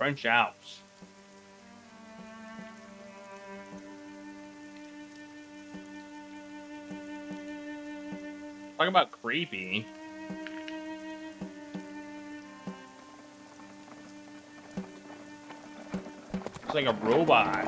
French Alps. Talk about creepy. It's like a robot.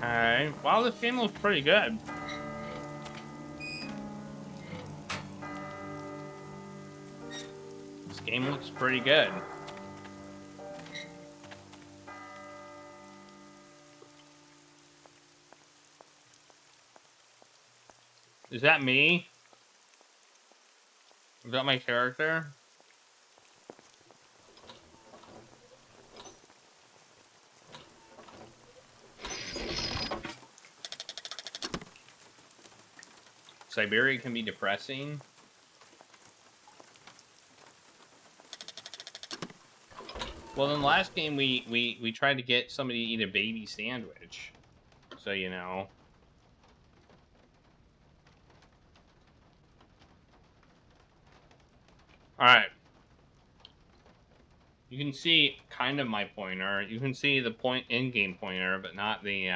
Alright. Wow, this game looks pretty good. This game looks pretty good. Is that me? Is that my character? Syberia can be depressing. Well, in the last game, we tried to get somebody to eat a baby sandwich. So, you know. Alright. You can see kind of my pointer. You can see the in-game pointer, but not the,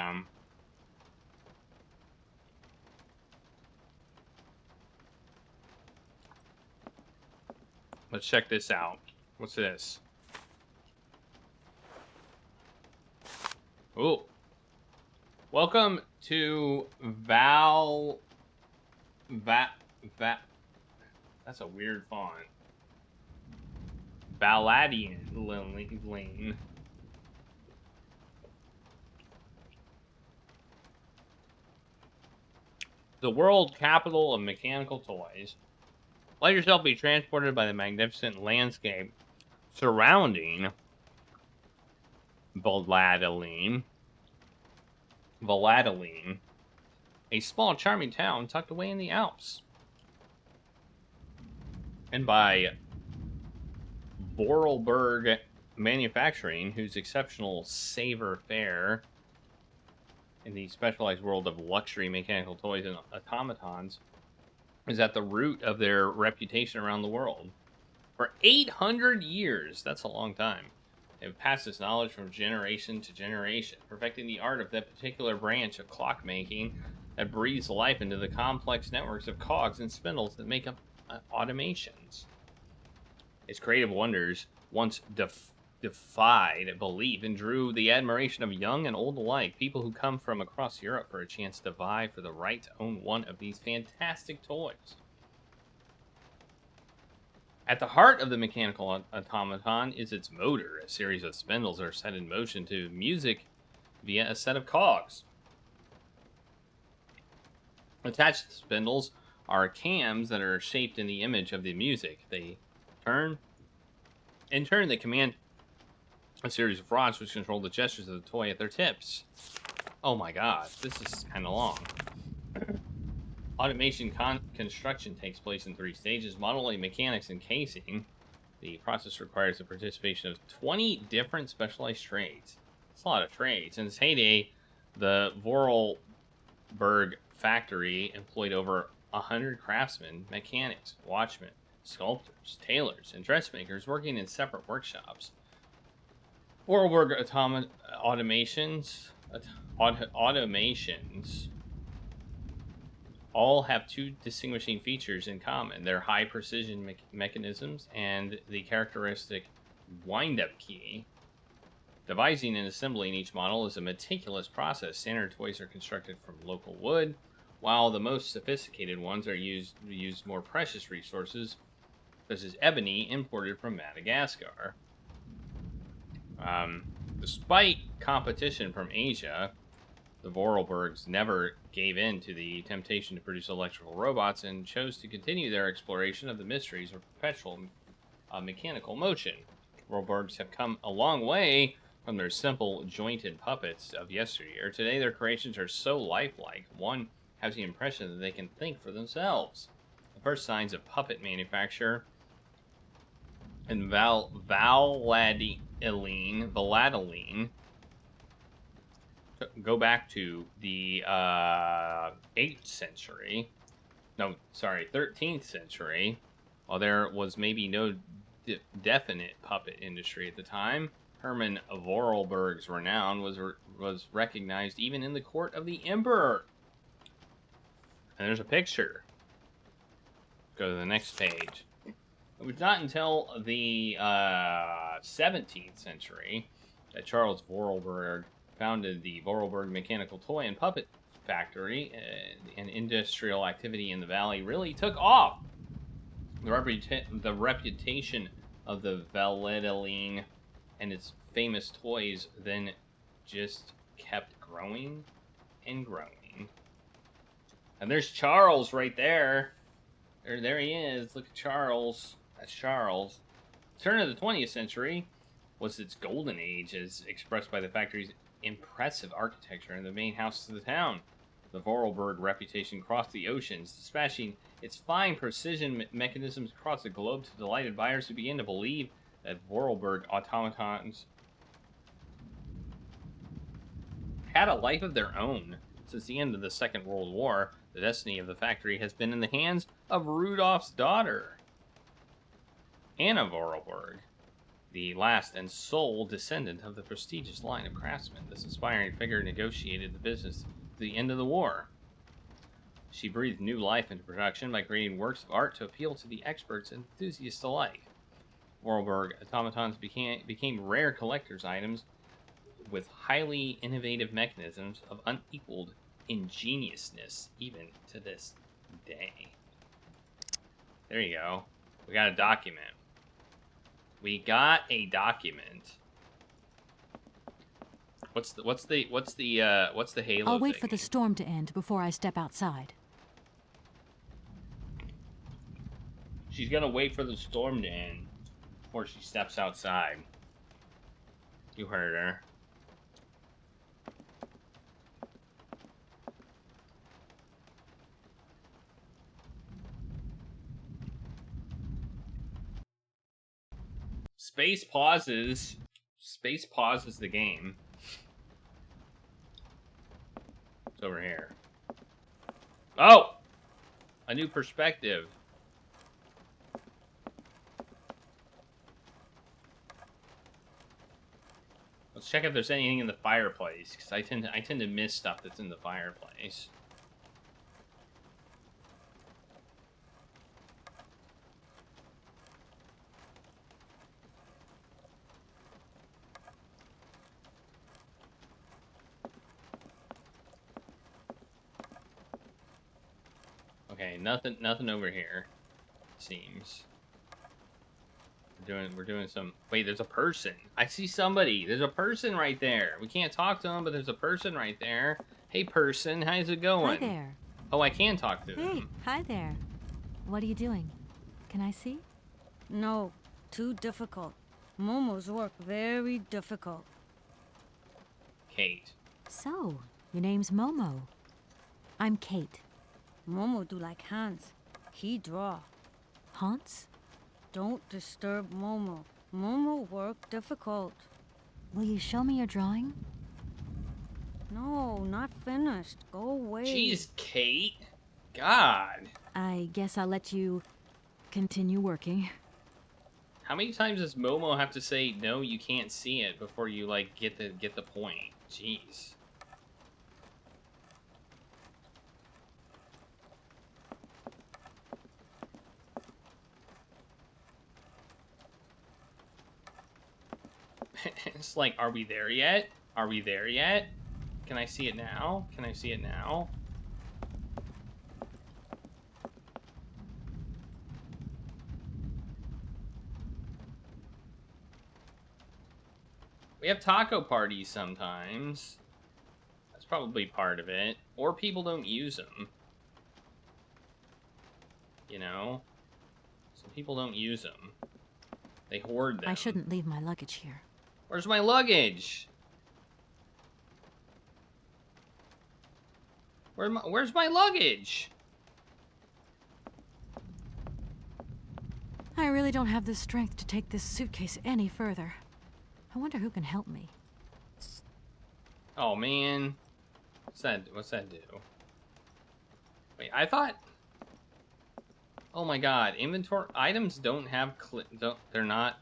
Let's check this out. What's this? Oh. Welcome to that's a weird font. Balladian Lane. The world capital of mechanical toys. Let yourself be transported by the magnificent landscape surrounding Valladolid, a small charming town tucked away in the Alps. And by Vorarlberg Manufacturing, whose exceptional savoir-faire in the specialized world of luxury mechanical toys and automatons is at the root of their reputation around the world. For 800 years, that's a long time, they've passed this knowledge from generation to generation, perfecting the art of that particular branch of clockmaking that breathes life into the complex networks of cogs and spindles that make up automations. Its creative wonders once defied belief and drew the admiration of young and old alike, people who come from across Europe for a chance to vie for the right to own one of these fantastic toys. At the heart of the mechanical automaton is its motor. A series of spindles are set in motion to music via a set of cogs. Attached to the spindles are cams that are shaped in the image of the music. They turn. In turn, they command a series of rods which control the gestures of the toy at their tips. Oh my god, this is kind of long. Automation construction takes place in 3 stages: modeling, mechanics, and casing. The process requires the participation of 20 different specialized trades. It's a lot of trades. In its heyday, the Vorarlberg factory employed over 100 craftsmen, mechanics, watchmen, sculptors, tailors, and dressmakers working in separate workshops. Vorarlberg automations all have 2 distinguishing features in common: their high precision mechanisms and the characteristic wind-up key. Devising and assembling each model is a meticulous process. Standard toys are constructed from local wood, while the most sophisticated ones use more precious resources, such as ebony imported from Madagascar. Despite competition from Asia, the Vorarlbergs never gave in to the temptation to produce electrical robots and chose to continue their exploration of the mysteries of perpetual mechanical motion. Vorarlbergs have come a long way from their simple, jointed puppets of yesteryear. Today, their creations are so lifelike, one has the impression that they can think for themselves. The first signs of puppet manufacture in Valladolid go back to the 8th century. No, sorry, 13th century. While there was maybe no definite puppet industry at the time, Hermann Vorarlberg's renown was recognized even in the court of the emperor. And there's a picture. Go to the next page. It was not until the 17th century that Charles Vorarlberg founded the Vorarlberg Mechanical Toy and Puppet Factory, and industrial activity in the valley really took off. The reputation of the Valladolid and its famous toys then just kept growing and growing. And there's Charles right there. There he is. Look at Charles. That's Charles. The turn of the 20th century was its golden age, as expressed by the factory's impressive architecture and the main houses of the town. The Vorarlberg reputation crossed the oceans, dispatching its fine precision mechanisms across the globe to delighted buyers who began to believe that Vorarlberg automatons had a life of their own. Since the end of the Second World War, the destiny of the factory has been in the hands of Rudolph's daughter, Anna Vorarlberg, the last and sole descendant of the prestigious line of craftsmen. This inspiring figure negotiated the business to the end of the war. She breathed new life into production by creating works of art to appeal to the experts and enthusiasts alike. Vorarlberg automatons became rare collector's items with highly innovative mechanisms of unequaled ingeniousness even to this day. There you go. We got a document. We got a document. What's the halo? I'll wait thing? for the storm to end before I step outside. She's gonna wait for the storm to end before she steps outside. You heard her. Space pauses the game. It's over here. Oh! A new perspective. Let's check if there's anything in the fireplace, because I tend to miss stuff that's in the fireplace. Okay, nothing over here. It seems. We're doing some. Wait, there's a person. I see somebody. There's a person right there. We can't talk to him, but there's a person right there. Hey, person, how's it going? Hi there. Oh, I can talk to them. Hey, hi there. What are you doing? Can I see? No, too difficult. Momo's work very difficult. Kate. So, your name's Momo. I'm Kate. Momo do like Hans. He draw. Hans? Don't disturb Momo. Momo work difficult. Will you show me your drawing? No, not finished. Go away. Jeez, Kate. God. I guess I'll let you continue working. How many times does Momo have to say no, you can't see it before you like get the point? Jeez. It's like, are we there yet? Are we there yet? Can I see it now? Can I see it now? We have taco parties sometimes. That's probably part of it. Or people don't use them. You know? Some people don't use them. They hoard them. I shouldn't leave my luggage here. Where's my luggage? Where's my luggage? I really don't have the strength to take this suitcase any further. I wonder who can help me. Oh man. What's that do? Wait, I thought... Oh my god, inventory items don't have they're not...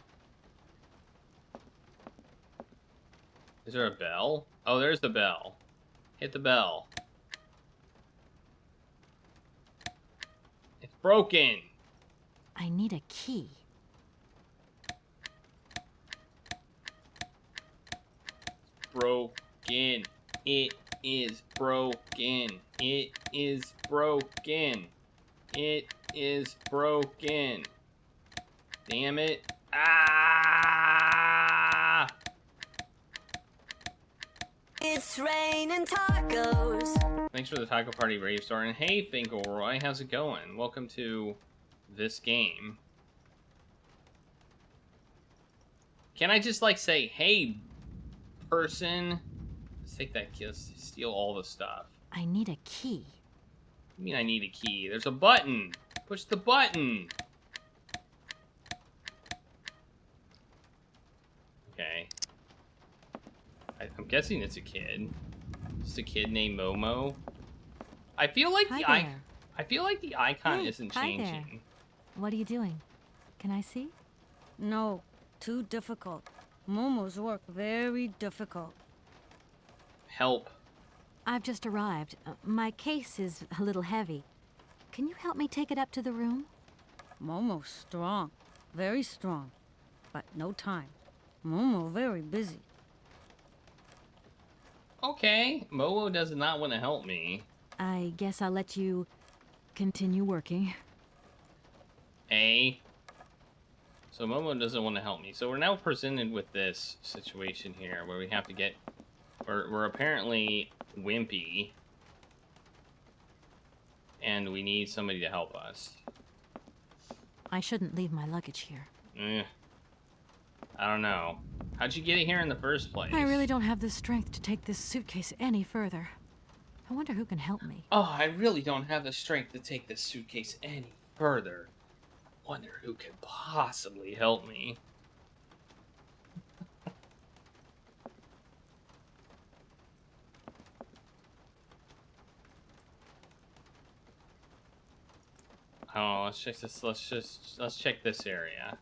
Is there a bell? Oh, there's the bell. Hit the bell. It's broken. I need a key. Broken. It is broken. It is broken. It is broken. Damn it. Ah! It's raining tacos. Thanks for the Taco Party Brave Store. And hey, Finkelroy, how's it going? Welcome to this game. Can I just, like, say, hey, person? Let's take that key. Let's steal all the stuff. I need a key. What do you mean I need a key? There's a button. Push the button. Okay. I'm guessing it's a kid. It's a kid named Momo. I feel like I feel like the icon Hey, isn't hi there. changing. What are you doing? Can I see? No, too difficult. Momo's work very difficult. Help. I've just arrived. My case is a little heavy. Can you help me take it up to the room? Momo's strong, very strong, but no time. Momo very busy. Okay. Momo does not want to help me. I guess I'll let you continue working. So Momo doesn't want to help me. So we're now presented with this situation here where we have to get... We're apparently wimpy. And we need somebody to help us. I shouldn't leave my luggage here. I don't know. How'd you get it here in the first place? I really don't have the strength to take this suitcase any further. I wonder who can help me. Oh, I really don't have the strength to take this suitcase any further. Wonder who could possibly help me. Oh, let's check this. Let's check this area.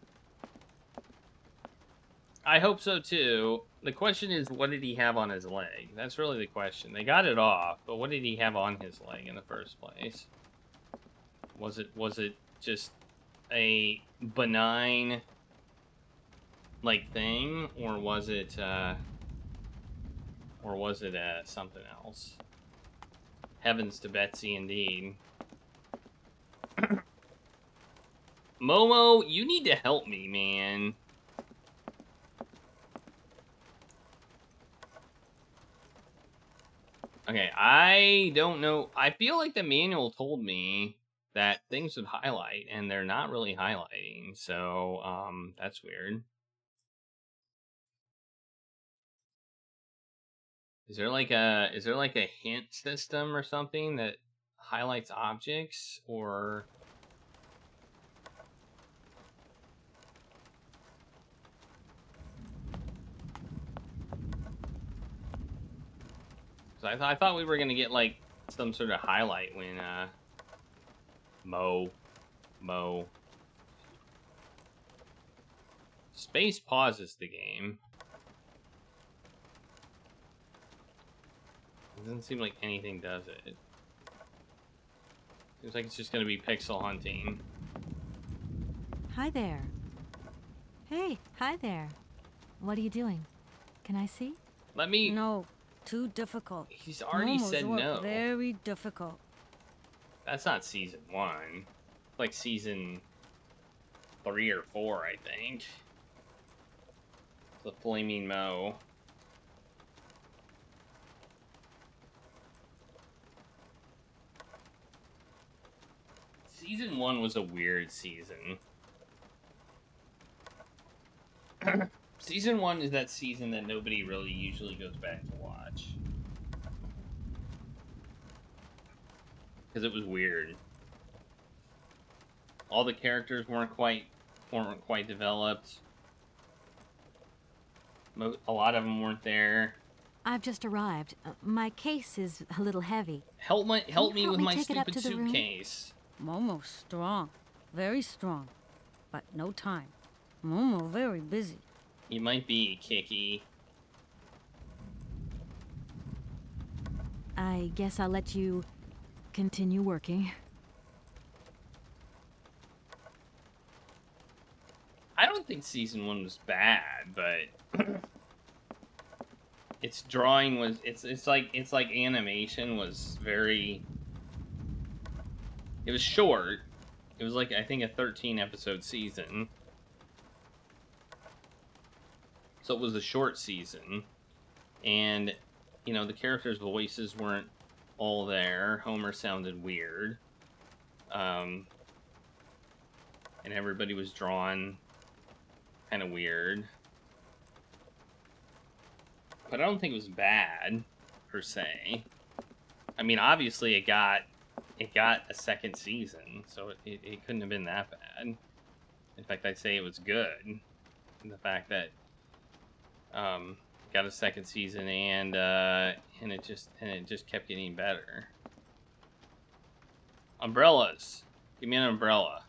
I hope so too. The question is, what did he have on his leg? That's really the question. They got it off, but what did he have on his leg in the first place? Was it just a benign like thing, or was it something else? Heavens to Betsy, indeed. Momo, you need to help me, man. Okay, I don't know. I feel like the manual told me that things would highlight, and they're not really highlighting, so, that's weird. Is there like a hint system or something that highlights objects, or... I thought we were gonna get like some sort of highlight when Mo space pauses the game. It doesn't seem like anything does it. Seems like it's just gonna be pixel hunting. Hi there. Hey, hi there. What are you doing? Can I see? Let me... No, too difficult. He's already Momo's said work no. very difficult. That's not season 1. Like season 3 or 4, I think. The Flaming Mo. Season 1 was a weird season. Season 1 is that season that nobody really usually goes back to watch. Because it was weird. All the characters weren't quite developed. A lot of them weren't there. I've just arrived. My case is a little heavy. Help me with my take it up stupid to the room? suitcase. Momo strong, very strong, but no time. Momo very busy. You might be, Kiki. I guess I'll let you continue working. I don't think season 1 was bad, but its drawing was it's like animation was very. It was short. It was like I think a 13 episode season. So it was a short season, and you know the characters' voices weren't all there. Homer sounded weird, and everybody was drawn kind of weird. But I don't think it was bad per se. I mean, obviously it got a second season, so it couldn't have been that bad. In fact, I'd say it was good. The fact that got a second season and it just kept getting better. Umbrellas. Give me an umbrella.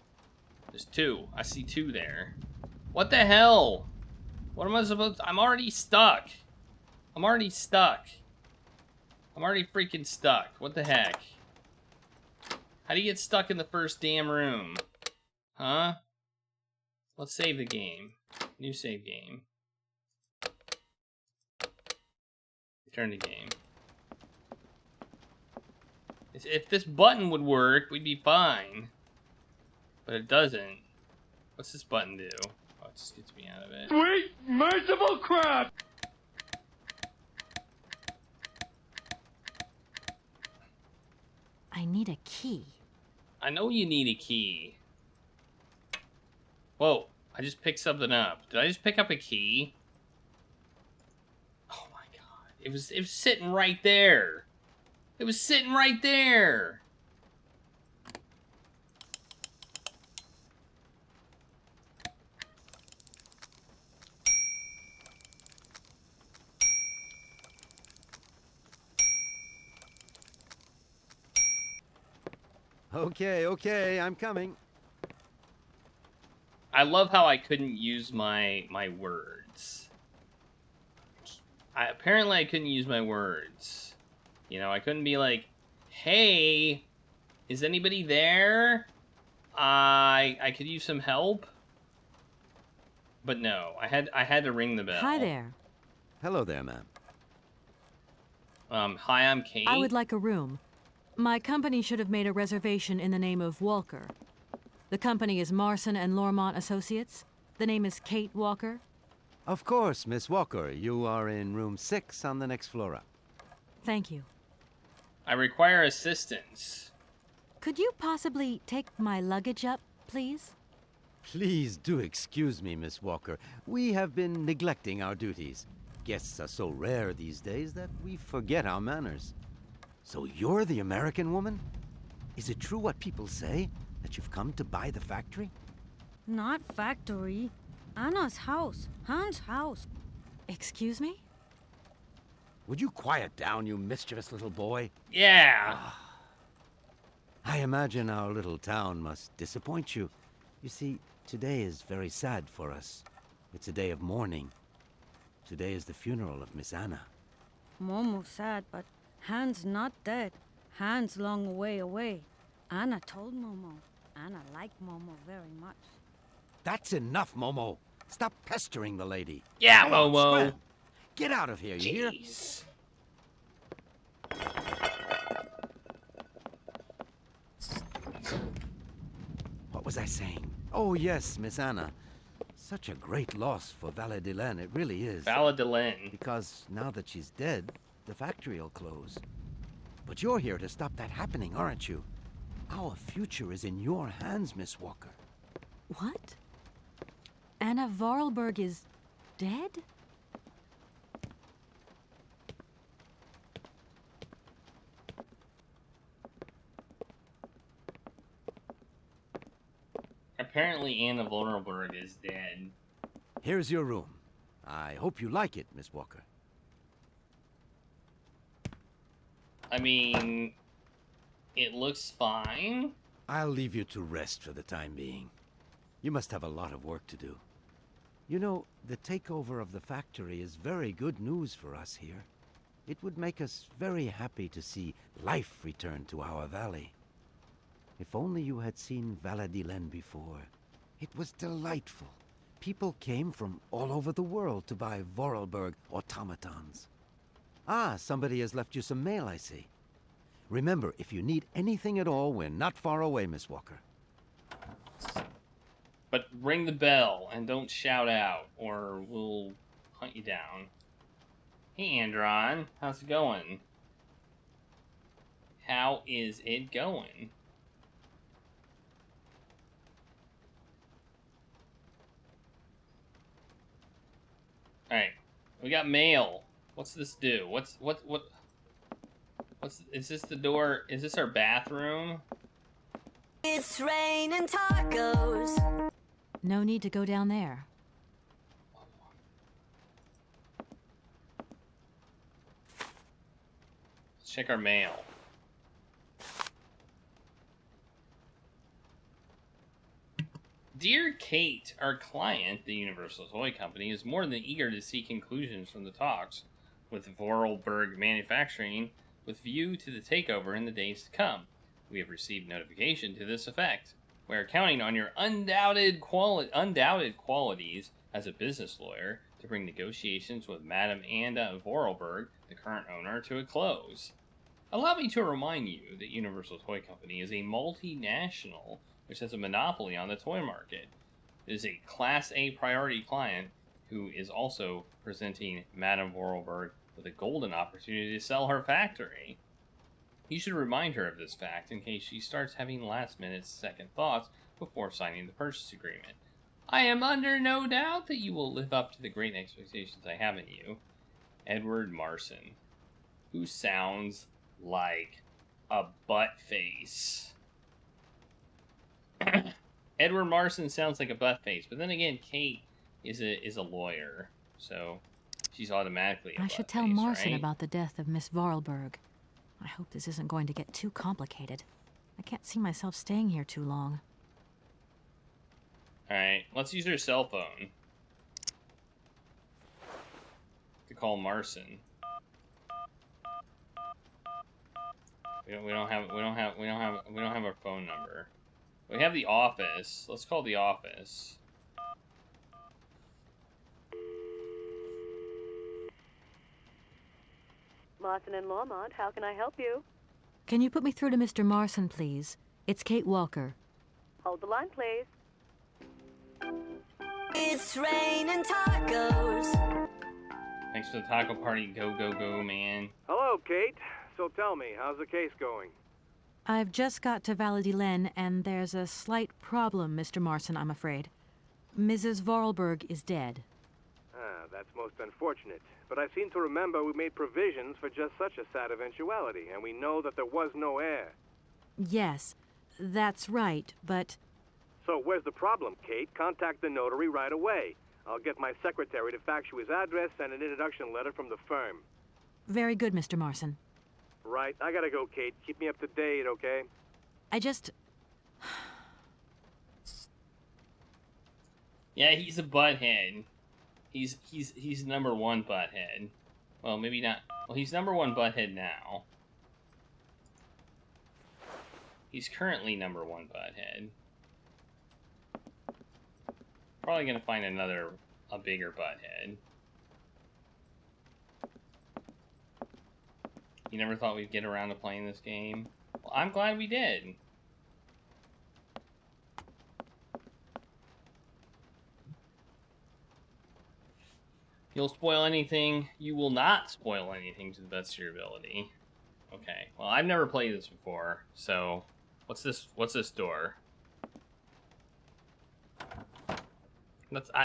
There's 2. I see 2 there. What the hell? What am I supposed to... I'm already stuck. I'm already freaking stuck. What the heck? How do you get stuck in the first damn room? Huh? Let's save the game. New save game. Return to game. If this button would work, we'd be fine. But it doesn't. What's this button do? Oh, it just gets me out of it. Sweet, merciful crap! I need a key. I know you need a key. Whoa, I just picked something up. Did I just pick up a key? Oh my god. It was sitting right there. It was sitting right there. Okay, I'm coming. I love how I couldn't use my words. Apparently I couldn't use my words. You know, I couldn't be like, "Hey, is anybody there? I could use some help." But no, I had to ring the bell. Hi there. Hello there, ma'am. Hi, I'm Kate. I would like a room. My company should have made a reservation in the name of Walker. The company is Marson and Lormont Associates. The name is Kate Walker. Of course, Miss Walker. You are in room 6 on the next floor up. Thank you. I require assistance. Could you possibly take my luggage up, please? Please do excuse me, Miss Walker. We have been neglecting our duties. Guests are so rare these days that we forget our manners. So you're the American woman? Is it true what people say, that you've come to buy the factory? Not factory. Anna's house. Hans' house. Excuse me? Would you quiet down, you mischievous little boy? Yeah. I imagine our little town must disappoint you. You see, today is very sad for us. It's a day of mourning. Today is the funeral of Miss Anna. Momo sad, but Hans not dead. Hans long way away. Anna told Momo. Anna liked Momo very much. That's enough, Momo. Stop pestering the lady. Yeah, Come on, Momo. scram. Get out of here, you hear? Jeez. What was I saying? Oh, yes, Miss Anna. Such a great loss for Valadilene, it really is. Valadilene. Because now that she's dead, the factory will close. But you're here to stop that happening, aren't you? Our future is in your hands, Miss Walker. What? Anna Vorarlberg is dead? Apparently Anna Vulnerberg is dead. Here's your room. I hope you like it, Miss Walker. I mean, it looks fine. I'll leave you to rest for the time being. You must have a lot of work to do. You know, the takeover of the factory is very good news for us here. It would make us very happy to see life return to our valley. If only you had seen Valadilen before. It was delightful. People came from all over the world to buy Vorarlberg automatons. Ah, somebody has left you some mail, I see. Remember, if you need anything at all, we're not far away, Miss Walker. But ring the bell and don't shout out, or we'll hunt you down. Hey, Andron, how's it going? How is it going? Alright, we got mail. What's this do? Is this the door? Is this our bathroom? It's raining tacos. No need to go down there. Let's check our mail. Dear Kate, our client, the Universal Toy Company, is more than eager to see conclusions from the talks with Vorarlberg Manufacturing with view to the takeover in the days to come. We have received notification to this effect. We are counting on your undoubted qualities as a business lawyer to bring negotiations with Madame Anna Vorarlberg, the current owner, to a close. Allow me to remind you that Universal Toy Company is a multinational which has a monopoly on the toy market. It is a Class A priority client who is also presenting Madame Vorarlberg with a golden opportunity to sell her factory. You should remind her of this fact in case she starts having last-minute second thoughts before signing the purchase agreement. I am under no doubt that you will live up to the great expectations I have in you. Edward Marson, who sounds like a butt face. Edward Marson sounds like a butt face, but then again, Kate is a lawyer, so she's automatically a I butt should tell face, Marson right? about the death of Miss Vorarlberg. I hope this isn't going to get too complicated. I can't see myself staying here too long. Alright, let's use her cell phone to call Marson. We don't have our phone number. We have the office. Let's call the office. Marson and Lormont, how can I help you? Can you put me through to Mr. Marson, please? It's Kate Walker. Hold the line, please. It's raining tacos. Thanks for the taco party. Go, go, go, man. Hello, Kate. So tell me, how's the case going? I've just got to Valadilen, and there's a slight problem, Mr. Marson, I'm afraid. Mrs. Vorarlberg is dead. Ah, that's most unfortunate. But I seem to remember we made provisions for just such a sad eventuality, and we know that there was no heir. Yes, that's right, but... So where's the problem, Kate? Contact the notary right away. I'll get my secretary to fax you his address and an introduction letter from the firm. Very good, Mr. Marson. Right, I gotta go, Kate. Keep me up to date, okay? I just... Yeah, he's a butthead. He's number one butthead. Well, maybe not. Well, he's number one butthead now. He's currently number one butthead. Probably gonna find a bigger butthead. You never thought we'd get around to playing this game? Well, I'm glad we did. You'll spoil anything. You will not spoil anything to the best of your ability. Okay. Well, I've never played this before, so what's this? What's this door?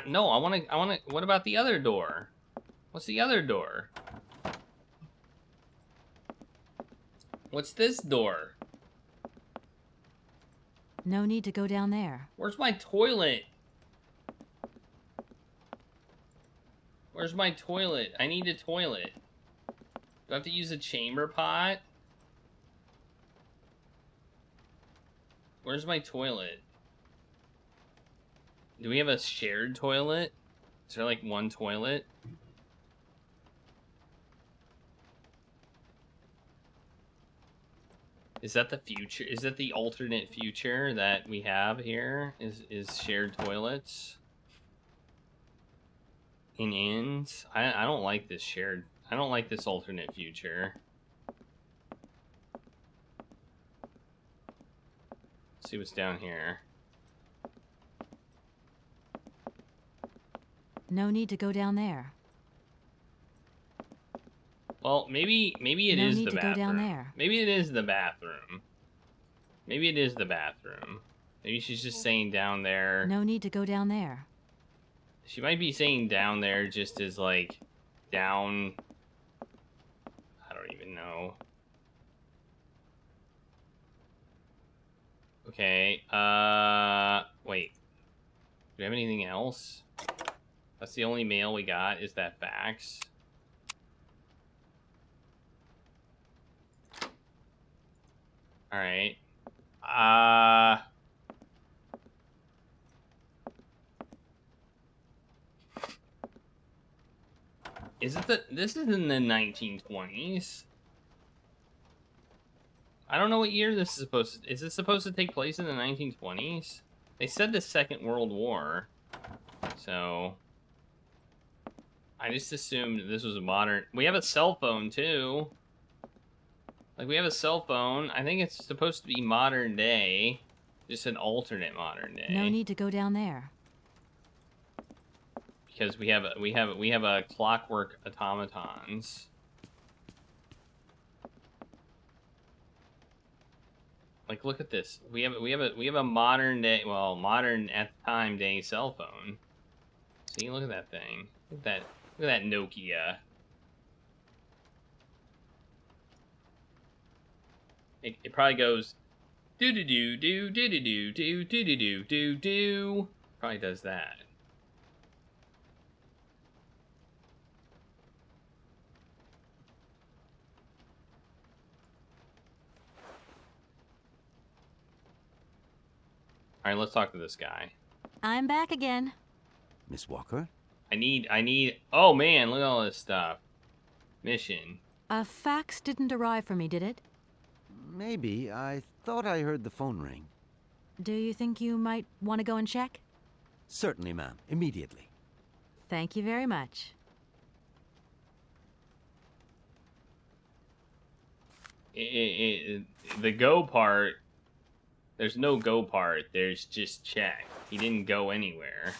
No, I want to. What about the other door? What's the other door? What's this door? No need to go down there. Where's my toilet? Where's my toilet? I need a toilet. Do I have to use a chamber pot? Where's my toilet? Do we have a shared toilet? Is there like one toilet? Is that the future? Is that the alternate future that we have here? Is shared toilets? In inns? I don't like this shared... I don't like this alternate future. Let's see what's down here. No need to go down there. Well, maybe it is the bathroom. No need to go down there. Maybe it is the bathroom. Maybe it is the bathroom. Maybe she's just saying down there. No need to go down there. She might be saying down there just as like down. I don't even know. Okay. Wait. Do we have anything else? That's the only mail we got. Is that fax? All right. Is it this is in the 1920s? I don't know what year this is supposed to... Is this supposed to take place in the 1920s? They said the Second World War. So... I just assumed this was a modern... We have a cell phone, too. Like, we have a cell phone. I think it's supposed to be modern day. Just an alternate modern day. No need to go down there. Because we have a clockwork automatons. Like, look at this. We have a modern day, well, modern at the time day cell phone. See, look at that thing. Look at that Nokia. It probably goes do do do do do do do do do do do do. Probably does that. All right, let's talk to this guy. I'm back again. Miss Walker? I need. Oh man, look at all this stuff. Mission. A fax didn't arrive for me, did it? Maybe. I thought I heard the phone ring. Do you think you might want to go and check? Certainly, ma'am. Immediately. Thank you very much. The go part. There's no go part. There's just check. He didn't go anywhere.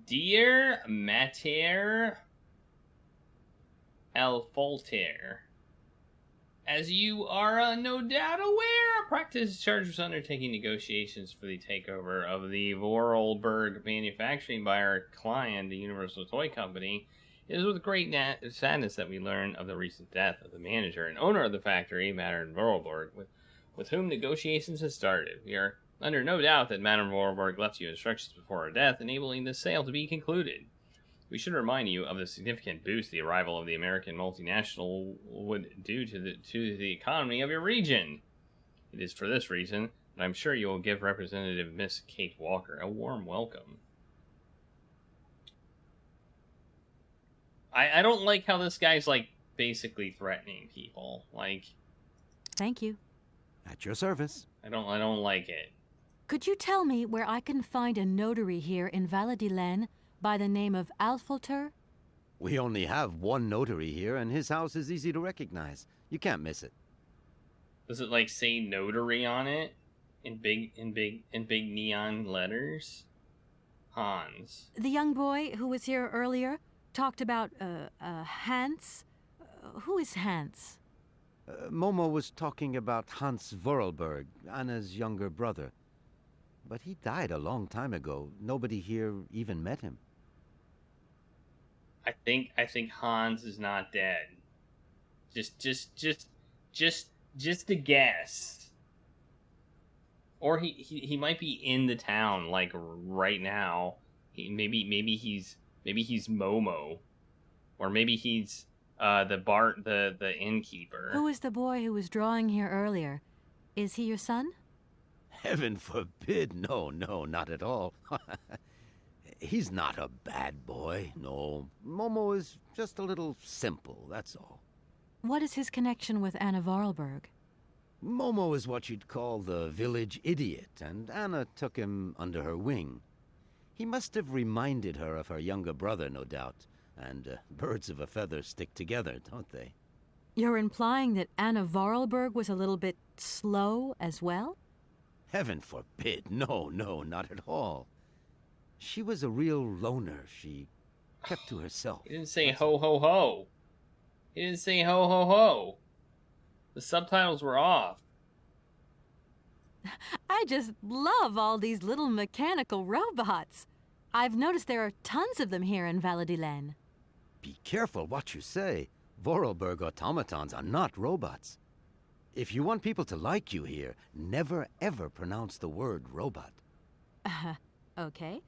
Dear Mater Elfolter, as you are no doubt aware, Practice is charged with undertaking negotiations for the takeover of the Vorarlberg manufacturing by our client, the Universal Toy Company. It is with great sadness that we learn of the recent death of the manager and owner of the factory, Madame Vorarlberg, with whom negotiations have started. We are under no doubt that Madame Vorarlberg left you instructions before her death, enabling this sale to be concluded. We should remind you of the significant boost the arrival of the American multinational would do to the economy of your region. It is for this reason that I'm sure you will give Representative Miss Kate Walker a warm welcome. I don't like how this guy's, like, basically threatening people. Like... Thank you. At your service. I don't like it. Could you tell me where I can find a notary here in Valladolid by the name of Alfolter? We only have one notary here, and his house is easy to recognize. You can't miss it. Does it, like, say notary on it? In big neon letters? Hans. The young boy who was here earlier talked about, Hans. Who is Hans? Momo was talking about Hans Vorarlberg, Anna's younger brother. But he died a long time ago. Nobody here even met him. I think Hans is not dead. Just a guess. Or he might be in the town like right now. Maybe he's Momo, or maybe he's the innkeeper. Who is the boy who was drawing here earlier? Is he your son? Heaven forbid, no, not at all. He's not a bad boy, no. Momo is just a little simple, that's all. What is his connection with Anna Vorarlberg? Momo is what you'd call the village idiot, and Anna took him under her wing. He must have reminded her of her younger brother, no doubt. And birds of a feather stick together, don't they? You're implying that Anna Vorarlberg was a little bit slow as well? Heaven forbid, no, not at all. She was a real loner. She kept to herself. He didn't say ho ho ho. He didn't say ho ho ho. The subtitles were off. I just love all these little mechanical robots. I've noticed there are tons of them here in Valladolid. Be careful what you say. Vorarlberg automatons are not robots. If you want people to like you here, never ever pronounce the word robot. Okay.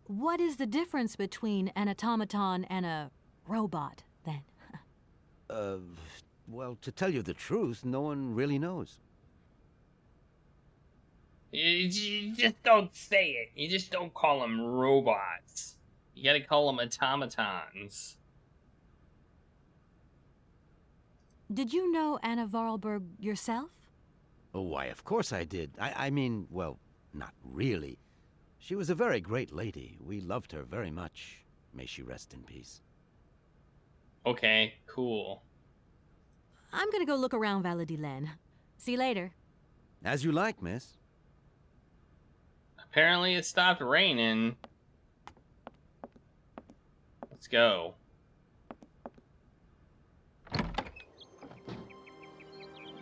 What is the difference between an automaton and a robot, then? Well, to tell you the truth, no one really knows. You just don't say it. You just don't call them robots. You gotta call them automatons. Did you know Anna Vorarlberg yourself? Oh, why, of course I did. I mean, well, not really. She was a very great lady. We loved her very much. May she rest in peace. Okay, cool. I'm gonna go look around Valladolid. See you later. As you like, miss. Apparently it stopped raining. Let's go.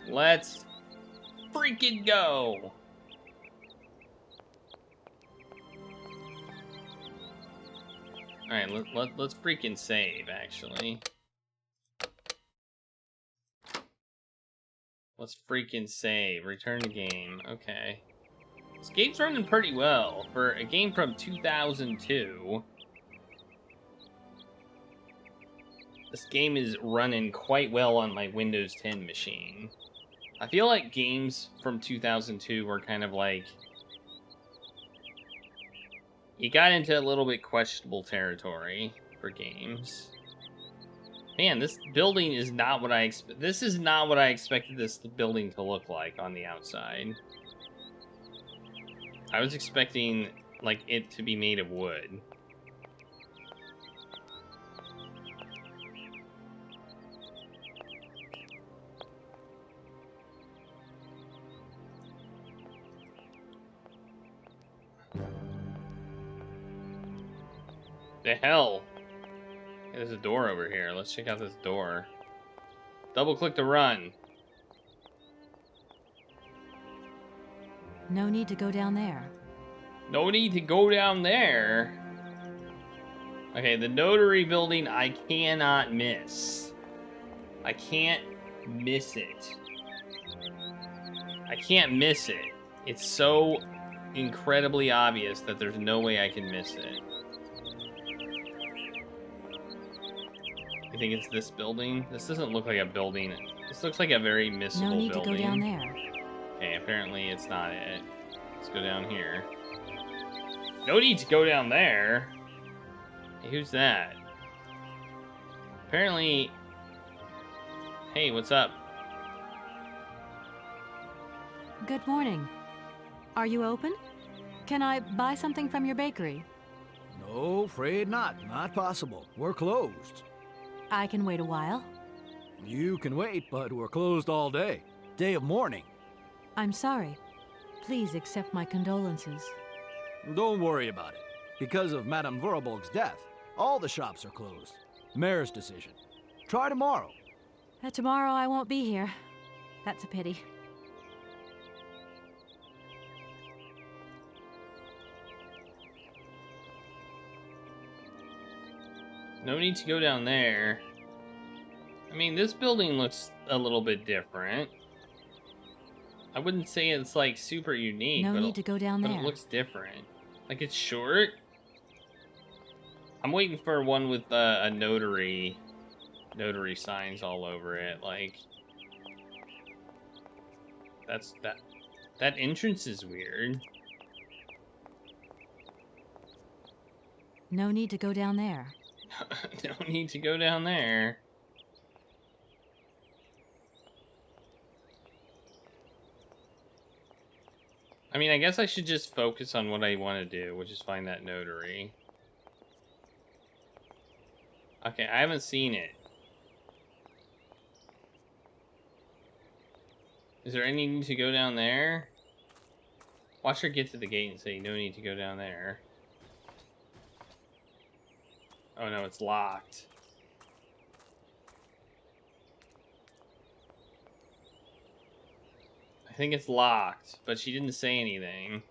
Let's freaking go. Alright, let's freaking save, actually. Let's freaking save. Return to game. Okay. This game's running pretty well. For a game from 2002, this game is running quite well on my Windows 10 machine. I feel like games from 2002 were kind of like... You got into a little bit questionable territory for games. Man, this building is not what I This is not what I expected this building to look like on the outside. I was expecting, like, it to be made of wood. The hell? Hey, there's a door over here. Let's check out this door. Double click to run. No need to go down there. No need to go down there. Okay, the Notary Building I cannot miss. I can't miss it. I can't miss it. It's so incredibly obvious that there's no way I can miss it. You think it's this building? This doesn't look like a building. This looks like a very missable building. No need to go down there. Okay, apparently it's not it. Let's go down here. No need to go down there. Hey, who's that? Apparently... Hey, what's up? Good morning. Are you open? Can I buy something from your bakery? No, afraid not. Not possible. We're closed. I can wait a while. You can wait, but we're closed all day. Day of mourning. I'm sorry. Please accept my condolences. Don't worry about it. Because of Madame Vorarlberg's death, all the shops are closed. Mayor's decision. Try tomorrow. Tomorrow I won't be here. That's a pity. No need to go down there. I mean, this building looks a little bit different. I wouldn't say it's like super unique. No but need to go down but there. It looks different. Like it's short. I'm waiting for one with a notary signs all over it. Like that entrance is weird. No need to go down there. No need to go down there. I mean, I guess I should just focus on what I want to do, which is find that notary. Okay, I haven't seen it. Is there any need to go down there? Watch her get to the gate and say, no need to go down there. Oh no, it's locked. I think it's locked, but she didn't say anything.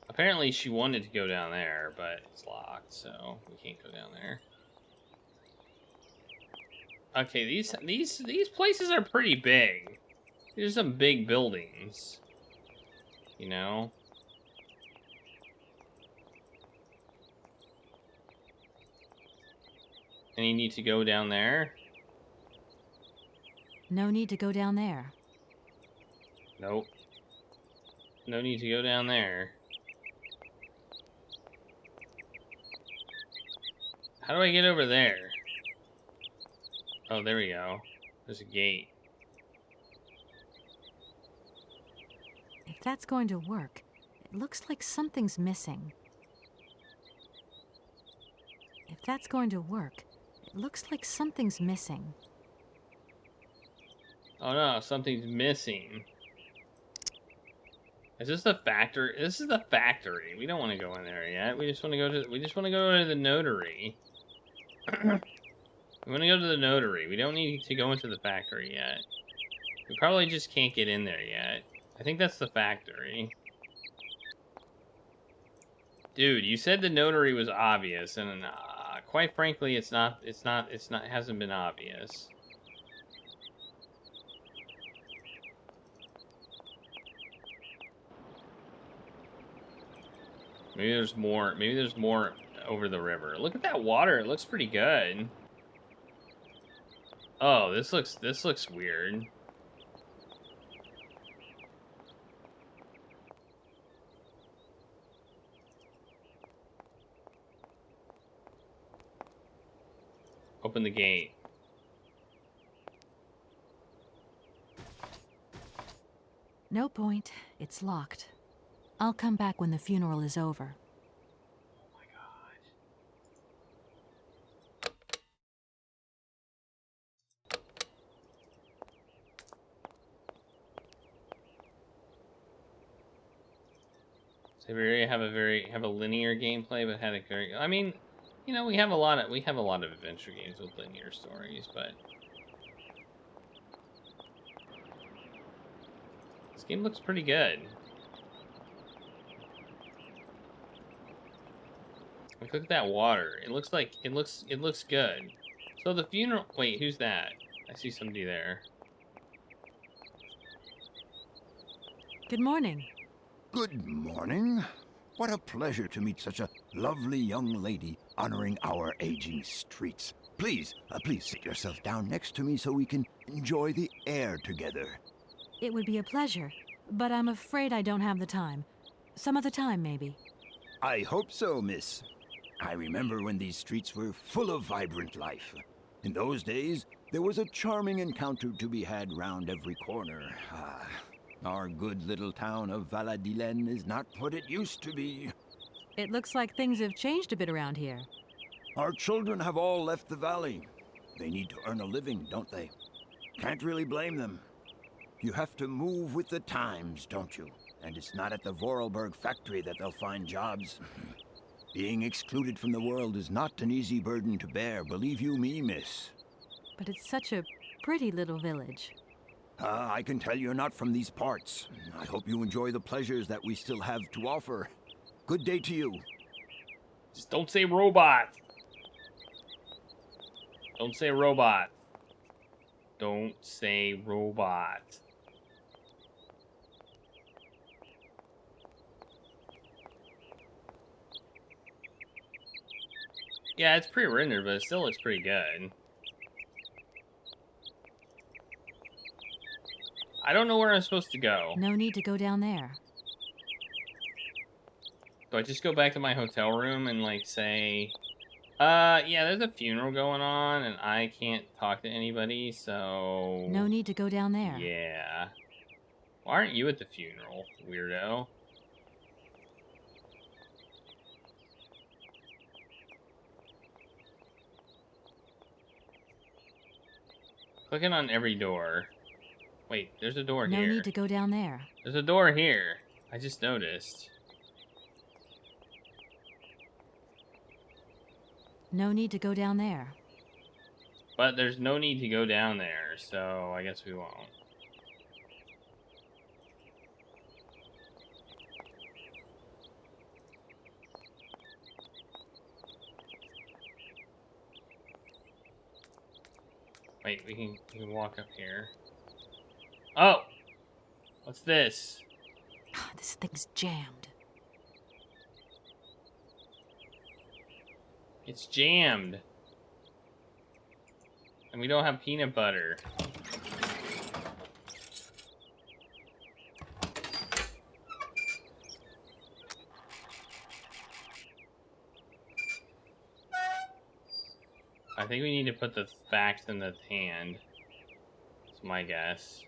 Apparently she wanted to go down there, but it's locked, so we can't go down there. Okay, these places are pretty big. These are some big buildings. You know? And you need to go down there? No need to go down there. Nope. No need to go down there. How do I get over there? Oh, there we go. There's a gate. If that's going to work, it looks like something's missing. If that's going to work, it looks like something's missing. Oh no, something's missing. Is this the factory? This is the factory. We don't want to go in there yet. We just want to go to the notary. We want to go to the notary. We don't need to go into the factory yet. We probably just can't get in there yet. I think that's the factory. Dude, you said the notary was obvious, and quite frankly, it hasn't been obvious. Maybe there's more. Maybe there's more over the river. Look at that water. It looks pretty good. Oh, this looks weird. Open the gate. No point. It's locked. I'll come back when the funeral is over. Oh my god. Syberia have a linear gameplay, but had a very. I mean, you know, we have a lot of adventure games with linear stories, but this game looks pretty good. Like, look at that water. It looks good. So the funeral. Wait, who's that? I see somebody there. Good morning. Good morning. What a pleasure to meet such a lovely young lady honoring our aging streets. Please sit yourself down next to me so we can enjoy the air together. It would be a pleasure, but I'm afraid I don't have the time. Some other time, maybe. I hope so, miss. I remember when these streets were full of vibrant life. In those days, there was a charming encounter to be had round every corner. Our good little town of Valladolid is not what it used to be. It looks like things have changed a bit around here. Our children have all left the valley. They need to earn a living, don't they? Can't really blame them. You have to move with the times, don't you? And it's not at the Vorarlberg factory that they'll find jobs. Being excluded from the world is not an easy burden to bear, believe you me, miss. But it's such a pretty little village. I can tell you're not from these parts. I hope you enjoy the pleasures that we still have to offer. Good day to you. Just don't say robot. Don't say robot. Don't say robot. Yeah, it's pre-rendered, but it still looks pretty good. I don't know where I'm supposed to go. No need to go down there. Do I just go back to my hotel room and, like, say... yeah, there's a funeral going on, and I can't talk to anybody, so... No need to go down there. Yeah. Why aren't you at the funeral, weirdo? Clicking on every door. Wait, there's a door here. No need to go down there. There's a door here. I just noticed. No need to go down there. But there's no need to go down there, so I guess we won't. Wait, we can walk up here. Oh! What's this? This thing's jammed. It's jammed. And we don't have peanut butter. I think we need to put the fax in the hand. That's my guess.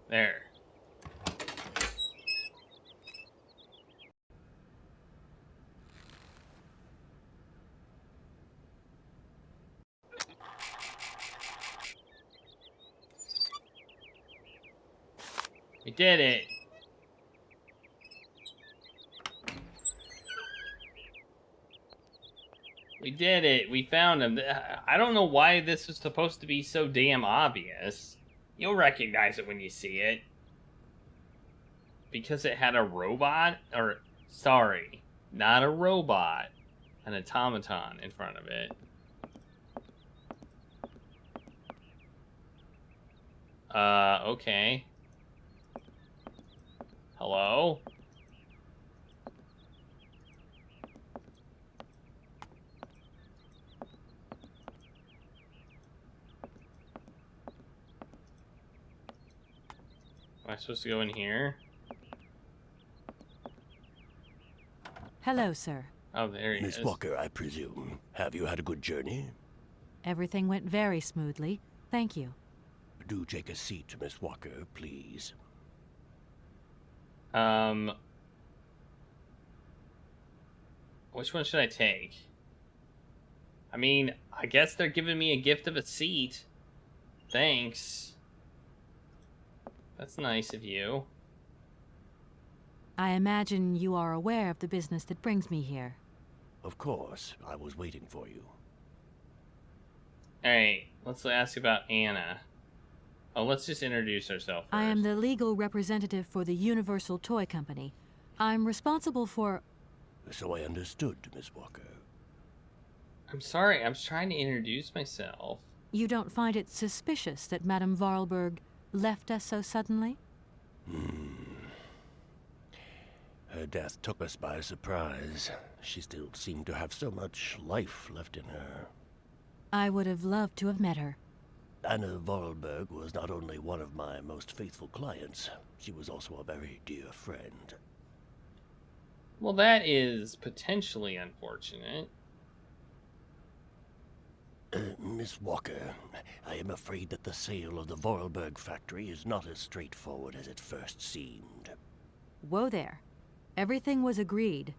There. We did it. We did it. We found him. I don't know why this was supposed to be so damn obvious. You'll recognize it when you see it. Because it had a robot? Or, sorry, not a robot. An automaton in front of it. Okay. Hello? Am I supposed to go in here? Hello, sir. Oh, there he is. Miss Walker, I presume. Have you had a good journey? Everything went very smoothly. Thank you. Do take a seat, Miss Walker, please. Which one should I take? I mean, I guess they're giving me a gift of a seat. Thanks. That's nice of you. I imagine you are aware of the business that brings me here. Of course. I was waiting for you. Alright, let's ask about Anna. Oh, let's just introduce ourselves first. I am the legal representative for the Universal Toy Company. I'm responsible for... So I understood, Miss Walker. I'm sorry, I was trying to introduce myself. You don't find it suspicious that Madame Varlberg left us so suddenly? Her death took us by surprise. She still seemed to have so much life left in her. I would have loved to have met her. Anna Varlberg was not only one of my most faithful clients, she was also a very dear friend. Well, that is potentially unfortunate. Miss Walker, I am afraid that the sale of the Varlberg factory is not as straightforward as it first seemed. Whoa there. Everything was agreed.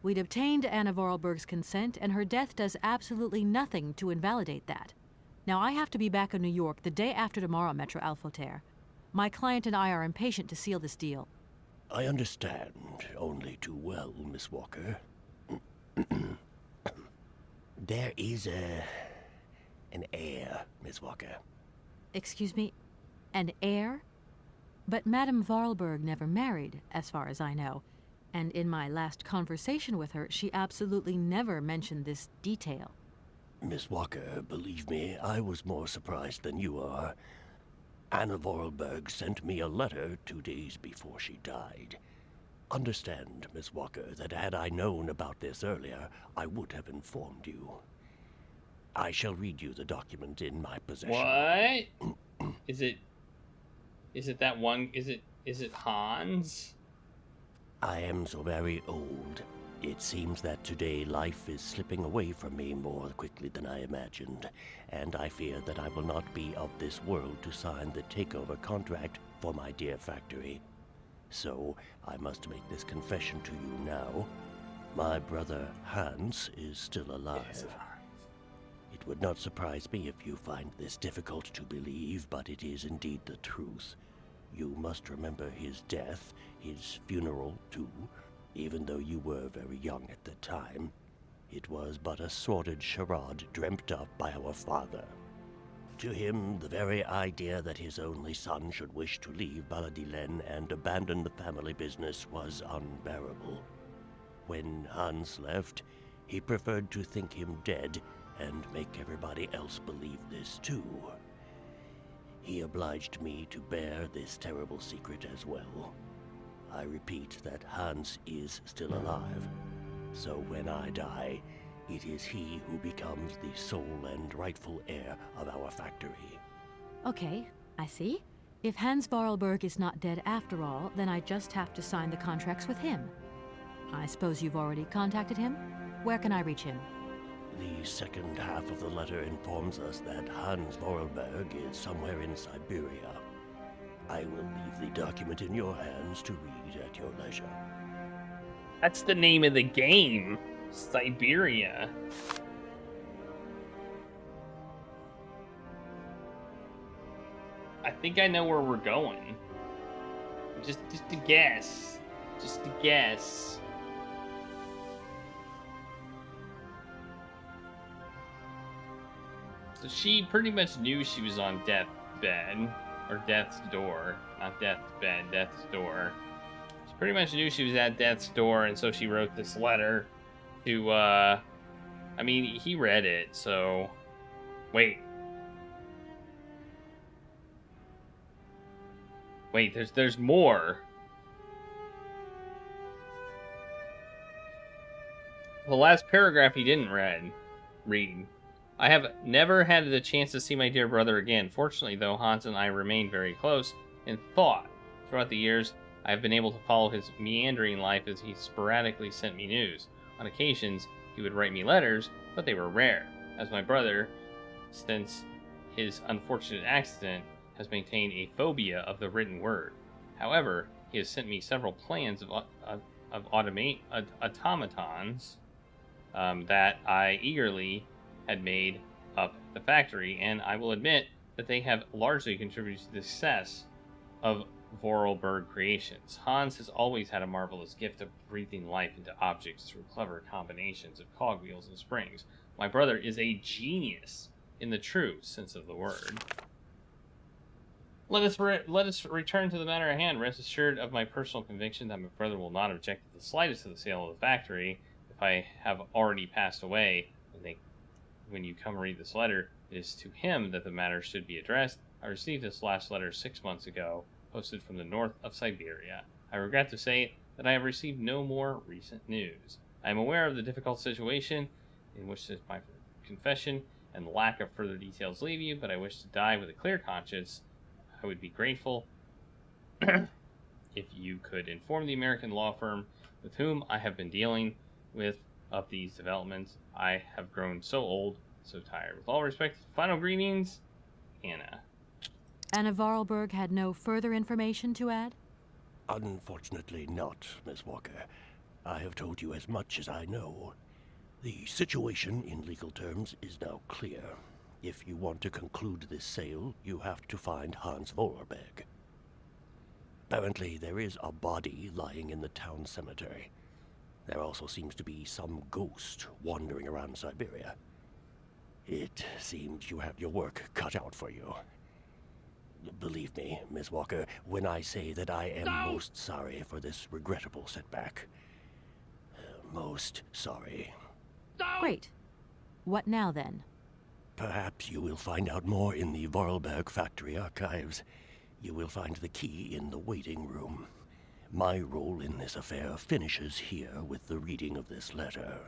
We'd obtained Anna Varlberg's consent, and her death does absolutely nothing to invalidate that. Now, I have to be back in New York the day after tomorrow, Metro Alphotaire. My client and I are impatient to seal this deal. I understand only too well, Miss Walker. There is an heir, Miss Walker. Excuse me? An heir? But Madame Varlberg never married, as far as I know. And in my last conversation with her, she absolutely never mentioned this detail. Miss Walker, believe me, I was more surprised than you are. Anna Vorarlberg sent me a letter 2 days before she died. Understand, Miss Walker, that had I known about this earlier, I would have informed you. I shall read you the document in my possession. What? Is it that one? Is it Hans? I am so very old. It seems that today life is slipping away from me more quickly than I imagined, and I fear that I will not be of this world to sign the takeover contract for my dear factory. So, I must make this confession to you now. My brother Hans is still alive. It would not surprise me if you find this difficult to believe, but it is indeed the truth. You must remember his death, his funeral too. Even though you were very young at the time, it was but a sordid charade dreamt up by our father. To him, the very idea that his only son should wish to leave Baladilen and abandon the family business was unbearable. When Hans left, he preferred to think him dead and make everybody else believe this too. He obliged me to bear this terrible secret as well. I repeat that Hans is still alive, so when I die, it is he who becomes the sole and rightful heir of our factory. Okay, I see. If Hans Vorarlberg is not dead after all, then I just have to sign the contracts with him. I suppose you've already contacted him? Where can I reach him? The second half of the letter informs us that Hans Vorarlberg is somewhere in Syberia. I will leave the document in your hands to read at your leisure. That's the name of the game. Syberia. I think I know where we're going. Just to guess. Just to guess. So she pretty much knew she was on deathbed. Or death's door. Not death's bed, death's door. She pretty much knew she was at death's door, and so she wrote this letter to, I mean, he read it, so... Wait. Wait, there's more. The last paragraph he didn't read. I have never had the chance to see my dear brother again. Fortunately, though, Hans and I remained very close in thought. Throughout the years, I have been able to follow his meandering life as he sporadically sent me news. On occasions, he would write me letters, but they were rare, as my brother, since his unfortunate accident, has maintained a phobia of the written word. However, he has sent me several plans of automatons that I eagerly had made up the factory, and I will admit that they have largely contributed to the success of Vorarlberg creations. Hans has always had a marvelous gift of breathing life into objects through clever combinations of cogwheels and springs. My brother is a genius in the true sense of the word. Let us return to the matter at hand. Rest assured of my personal conviction that my brother will not object to the slightest to the sale of the factory if I have already passed away. When you come read this letter, it is to him that the matter should be addressed. I received this last letter 6 months ago, posted from the north of Syberia. I regret to say that I have received no more recent news. I am aware of the difficult situation in which my confession and lack of further details leave you, but I wish to die with a clear conscience. I would be grateful if you could inform the American law firm with whom I have been dealing with of these developments. I have grown so old, so tired. With all respect, final greetings, Anna. Anna Vorarlberg had no further information to add? Unfortunately not, Miss Walker. I have told you as much as I know. The situation, in legal terms, is now clear. If you want to conclude this sale, you have to find Hans Vorarlberg. Apparently, there is a body lying in the town cemetery. There also seems to be some ghost wandering around Syberia. It seems you have your work cut out for you. Believe me, Miss Walker, when I say that I am most sorry for this regrettable setback. Most sorry. Great. What now, then? Perhaps you will find out more in the Vorarlberg factory archives. You will find the key in the waiting room. My role in this affair finishes here with the reading of this letter.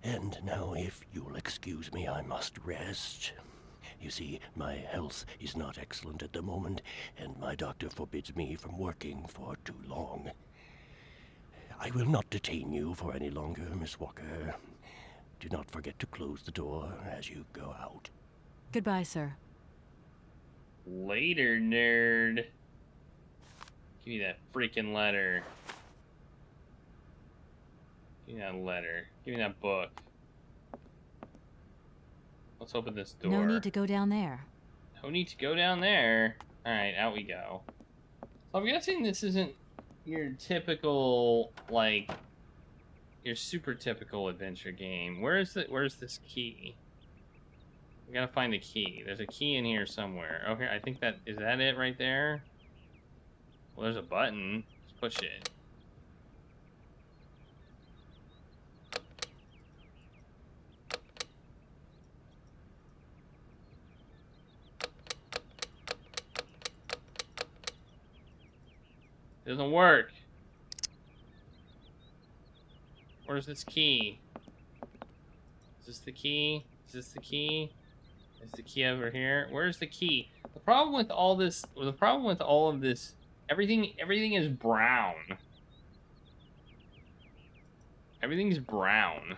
And now, if you'll excuse me, I must rest. You see, my health is not excellent at the moment, and my doctor forbids me from working for too long. I will not detain you for any longer, Miss Walker. Do not forget to close the door as you go out. Goodbye, sir. Later, nerd. Give me that freaking letter. Give me that letter. Give me that book. Let's open this door. No need to go down there. No need to go down there. Alright, out we go. So I'm guessing this isn't your typical, like, your super typical adventure game. Where's this key? We gotta find the key. There's a key in here somewhere. Okay, I think is that it right there? Well, there's a button. Let's push it. Doesn't work. Where's this key? Is this the key? Is this the key? Is the key over here? Where's the key? The problem with all of this, everything is brown. Everything's brown.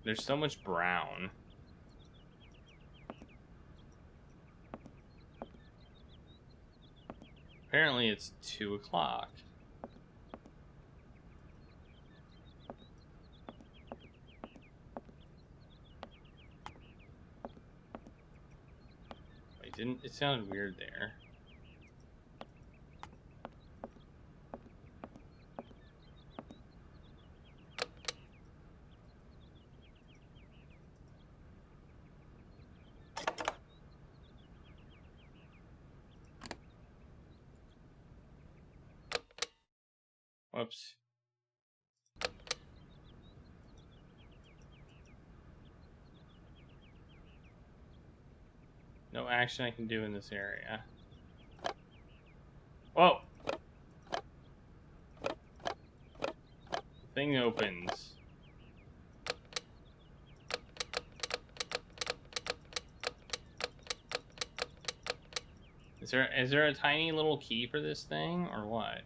There's so much brown. Apparently it's 2 o'clock. It sounded weird there. Whoops. No action I can do in this area. Whoa! The thing opens. Is there a tiny little key for this thing, or what?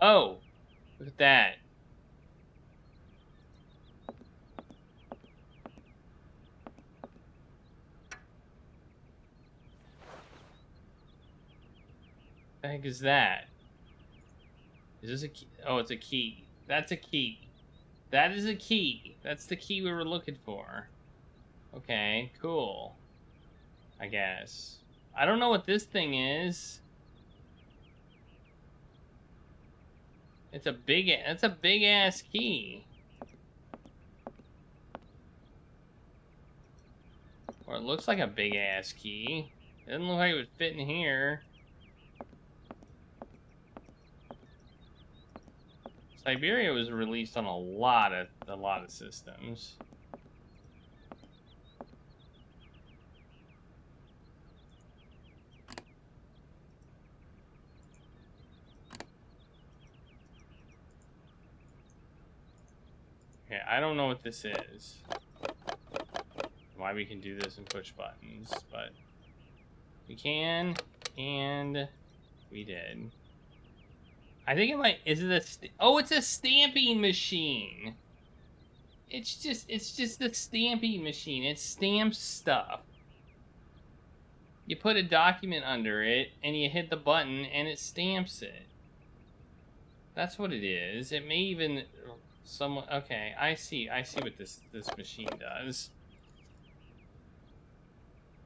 Oh, look at that. The heck is that? Is this a key? Oh, it's a key. That's a key. That is a key. That's the key we were looking for. Okay, cool. I guess. I don't know what this thing is. It's a big ass key. Or it looks like a big ass key. It doesn't look like it would fit in here. Syberia was released on a lot of systems. Okay, I don't know what this is. Come why we can do this and push buttons, but we can, and we did. I think it might. Is it a? Oh, it's a stamping machine. It's just the stamping machine. It stamps stuff. You put a document under it, and you hit the button, and it stamps it. That's what it is. It may even someone. Okay, I see what this machine does.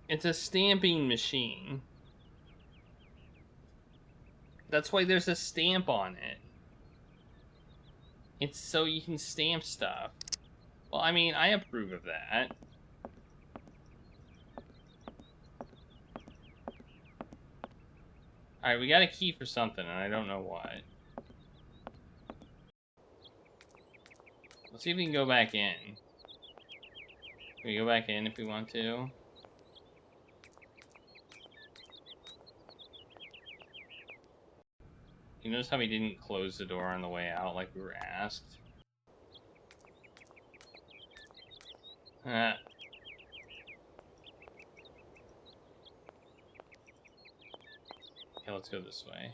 It's a stamping machine. That's why there's a stamp on it. It's so you can stamp stuff. Well, I mean, I approve of that. Alright, we got a key for something, and I don't know what. Let's see if we can go back in. Can we go back in if we want to? You notice how we didn't close the door on the way out like we were asked? Okay, let's go this way.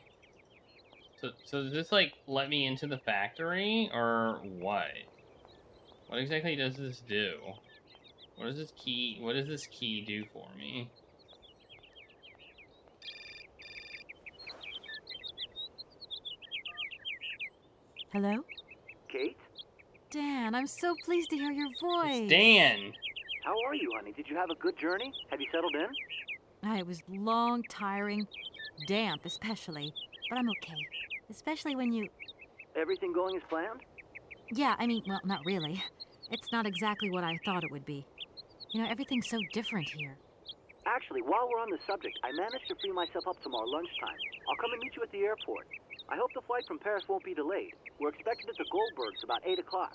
So does this, like, let me into the factory, or what? What exactly does this do? What does this key do for me? Hello? Kate? Dan, I'm so pleased to hear your voice. It's Dan! How are you, honey? Did you have a good journey? Have you settled in? It was long, tiring, damp especially, but I'm okay. Especially when you... Everything going as planned? Yeah, I mean, well, not really. It's not exactly what I thought it would be. You know, everything's so different here. Actually, while we're on the subject, I managed to free myself up tomorrow lunchtime. I'll come and meet you at the airport. I hope the flight from Paris won't be delayed. We're expected at the Goldbergs about 8 o'clock.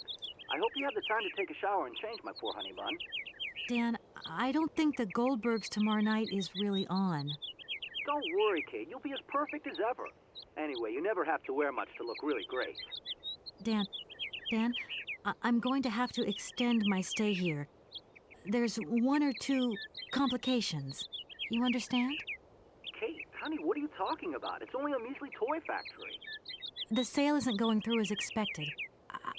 I hope you have the time to take a shower and change, my poor honey bun. Dan, I don't think the Goldbergs tomorrow night is really on. Don't worry, Kate. You'll be as perfect as ever. Anyway, you never have to wear much to look really great. Dan, I'm going to have to extend my stay here. There's 1 or 2 complications. You understand? Kate, honey, what are you talking about? It's only a measly toy factory. The sale isn't going through as expected.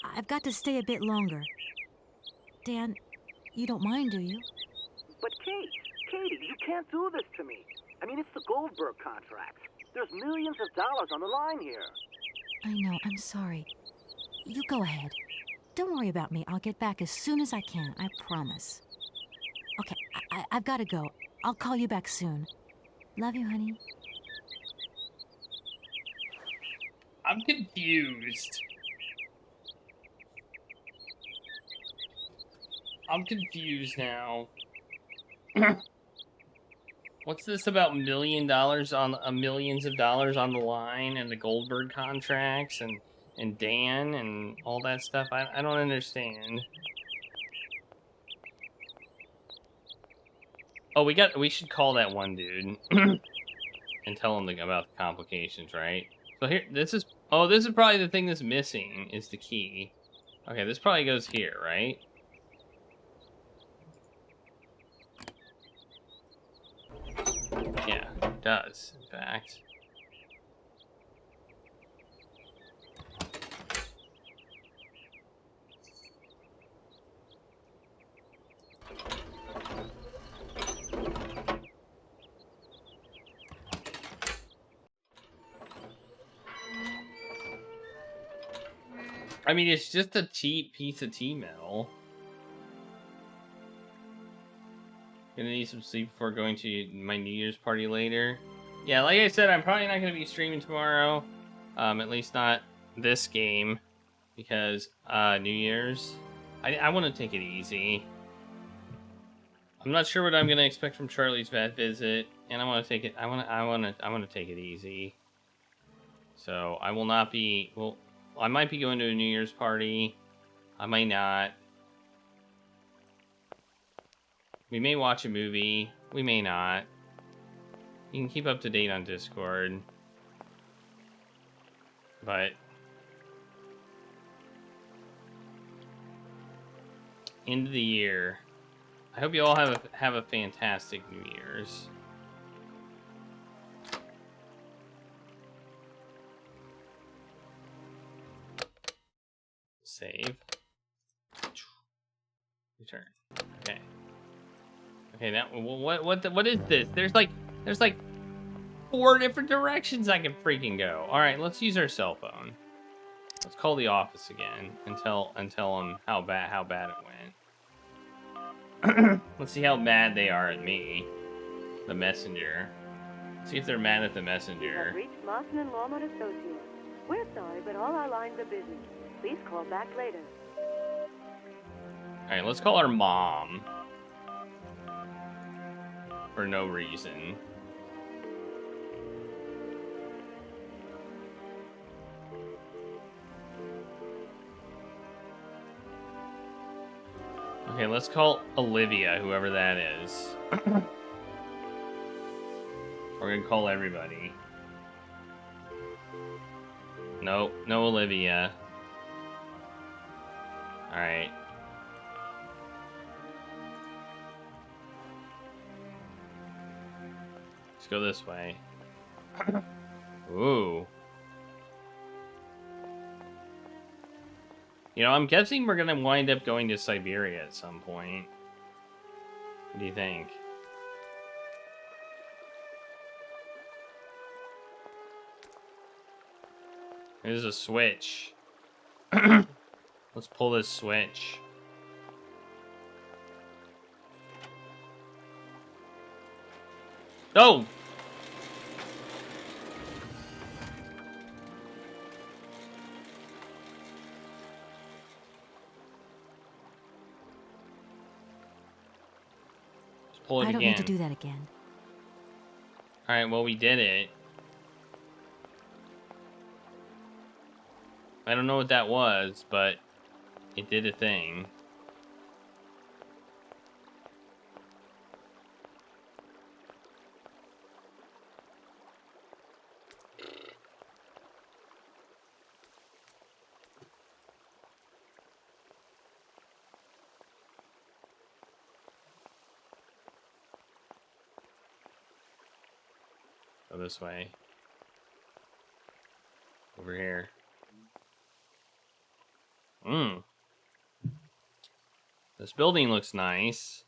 I've got to stay a bit longer. Dan, you don't mind, do you? But Katie, you can't do this to me. I mean, it's the Goldberg contract. There's millions of dollars on the line here. I know, I'm sorry. You go ahead. Don't worry about me. I'll get back as soon as I can, I promise. Okay, I've got to go. I'll call you back soon. Love you, honey. I'm confused. I'm confused now. What's this about millions of dollars on the line and the Goldberg contracts and Dan and all that stuff? I don't understand. Oh, we should call that one dude and tell him about the complications, right? So here, this is probably the thing that's missing is the key. Okay, this probably goes here, right? Yeah, it does, in fact. I mean, it's just a cheap piece of tea metal. Gonna need some sleep before going to my New Year's party later. Yeah, like I said, I'm probably not gonna be streaming tomorrow. At least not this game. Because, New Year's. I want to take it easy. I'm not sure what I'm gonna expect from Charlie's vet visit. And I want to take it, I want to take it easy. So, I will not be, well, I might be going to a New Year's party. I might not. We may watch a movie. We may not. You can keep up to date on Discord. But end of the year. I hope you all have a fantastic New Year's. Save. Return. Okay. Okay, now what is this? There's like 4 different directions I can freaking go. All right, let's use our cell phone. Let's call the office again and tell them how bad it went. Let's see how mad they are at me, the messenger. See if they're mad at the You messenger. have reached Martin and Lawman Associates. We're sorry, but all our lines are busy. Please call back later. All right, let's call our mom. For no reason. Okay, let's call Olivia, whoever that is. We're gonna call everybody. No, no Olivia. Alright. Let's go this way. Ooh. You know, I'm guessing we're gonna wind up going to Syberia at some point. What do you think? There's a switch. Let's pull this switch. Oh! Pull it I don't again. need to do that again. Alright, well, we did it. I don't know what that was, but it did a thing. Go this way. Over here. This building looks nice.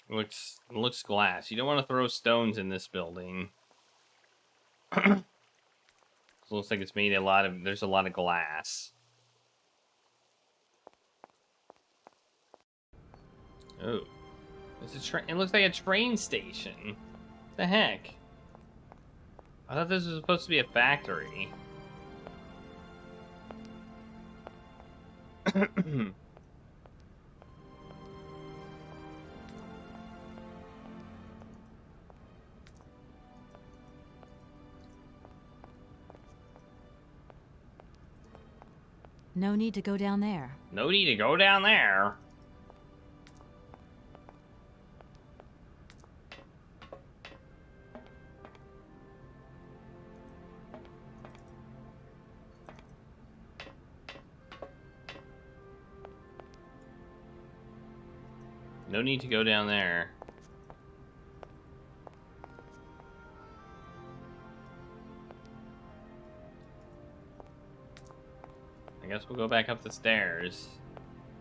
It looks glass. You don't want to throw stones in this building. It looks like it's made there's a lot of glass. Oh. It looks like a train station. What the heck? I thought this was supposed to be a factory. No need to go down there. No need to go down there. No need to go down there. I guess we'll go back up the stairs.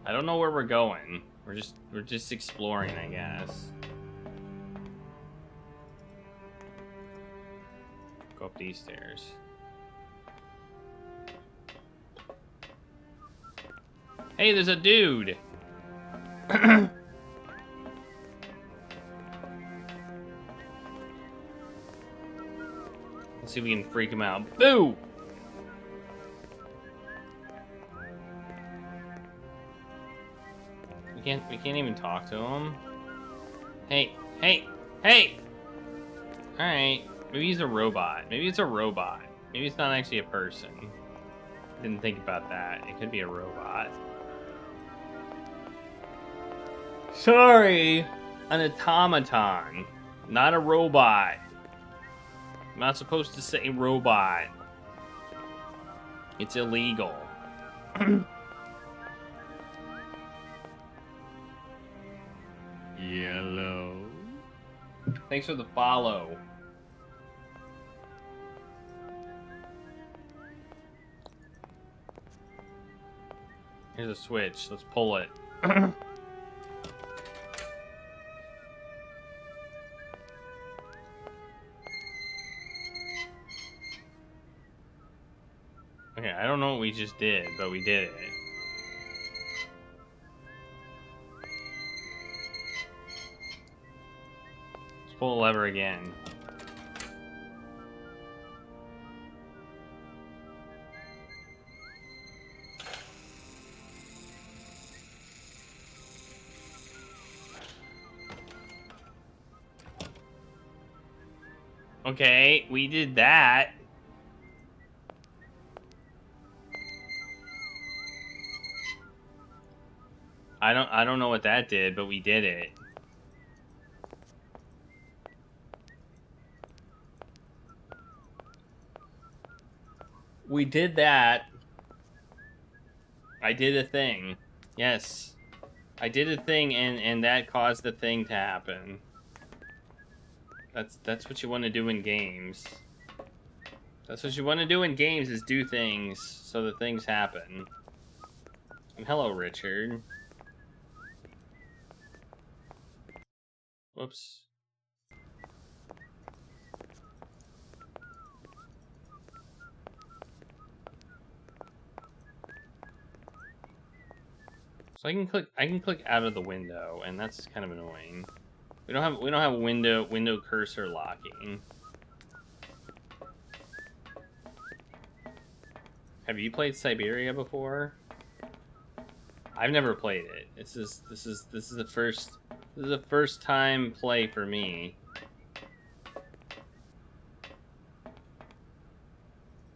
I don't know where we're going. We're just exploring, I guess. Go up these stairs. Hey, there's a dude. Let's see if we can freak him out. Boo! We can't even talk to him. Hey! Alright. Maybe he's a robot. Maybe it's a robot. Maybe it's not actually a person. Didn't think about that. It could be a robot. Sorry! An automaton. Not a robot. I'm not supposed to say robot. It's illegal. Thanks for the follow. Here's a switch. Let's pull it. Okay, I don't know what we just did, but we did it. Let's pull the lever again. Okay, we did that. I don't know what that did, but we did it. We did that. I did a thing. Yes. I did a thing and that caused the thing to happen. That's what you want to do in games. That's what you want to do in games, is do things so that things happen. And hello, Richard. Whoops. So I can click out of the window, and that's kind of annoying. We don't have window cursor locking. Have you played Syberia before? I've never played it. This is the first time play for me.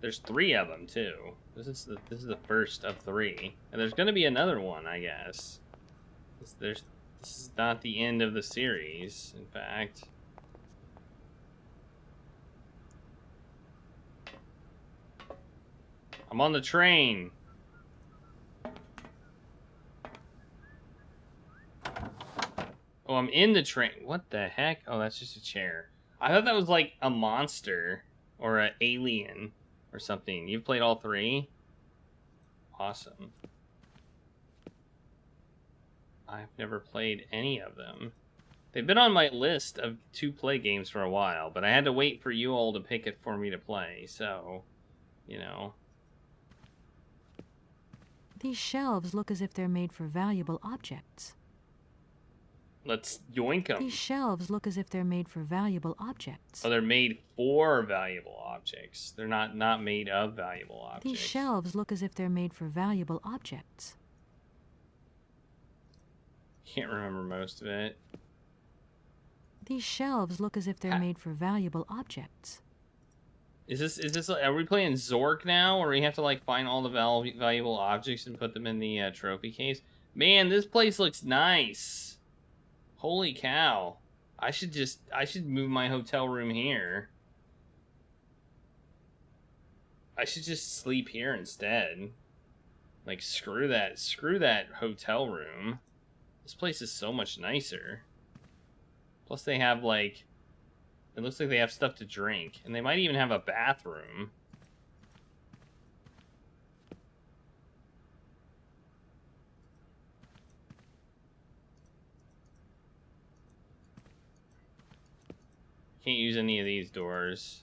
There's 3 of them too. This is the first of 3, and there's gonna be another one, I guess. This is not the end of the series, in fact. I'm on the train. Oh, I'm in the train. What the heck? Oh, that's just a chair. I thought that was like a monster or an alien or something. You've played all 3? Awesome. I've never played any of them. They've been on my list of to-play games for a while, but I had to wait for you all to pick it for me to play, so, you know. These shelves look as if they're made for valuable objects. Let's yoink them. These shelves look as if they're made for valuable objects. Oh, they're made for valuable objects. They're not made of valuable objects. These shelves look as if they're made for valuable objects. Can't remember most of it. These shelves look as if they're made for valuable objects. Is this are we playing Zork now, or we have to like find all the valuable objects and put them in the trophy case? Man, this place looks nice. Holy cow. I should move my hotel room here. I should just sleep here instead. Like, screw that hotel room. This place is so much nicer. Plus they have, like, it looks like they have stuff to drink. And they might even have a bathroom. Can't use any of these doors.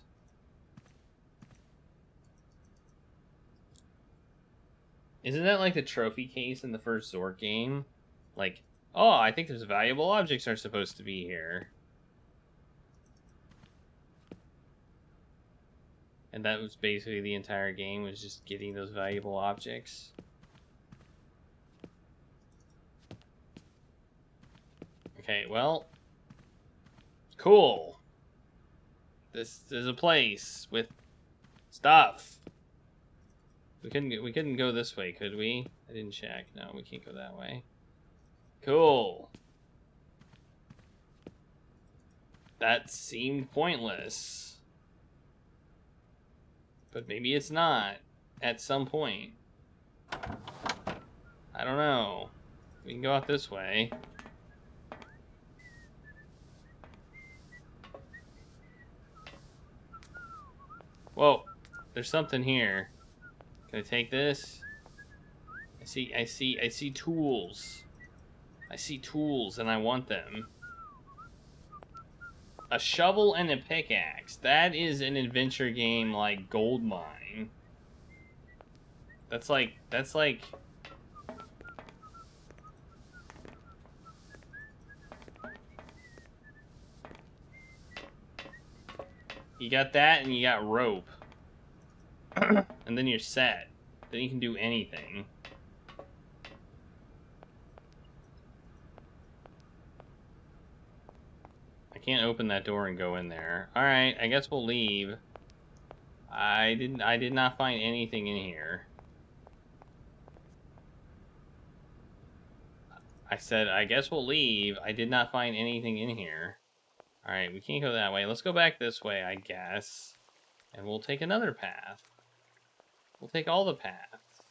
Isn't that like the trophy case in the first Zork game? Like, oh, I think there's valuable objects are supposed to be here. And that was basically the entire game, was just getting those valuable objects. Okay, well, cool. This is a place with stuff. We couldn't go this way, could we? I didn't check. No, we can't go that way. Cool. That seemed pointless. But maybe it's not at some point. I don't know. We can go out this way. Whoa, there's something here. Can I take this? I see tools. I see tools and I want them. A shovel and a pickaxe. That is an adventure game like gold mine. That's like you got that and you got rope. And then you're set. Then you can do anything. I can't open that door and go in there. Alright, I guess we'll leave. I did not find anything in here. I said, I guess we'll leave. I did not find anything in here. Alright, we can't go that way. Let's go back this way, I guess. And we'll take another path. We'll take all the paths.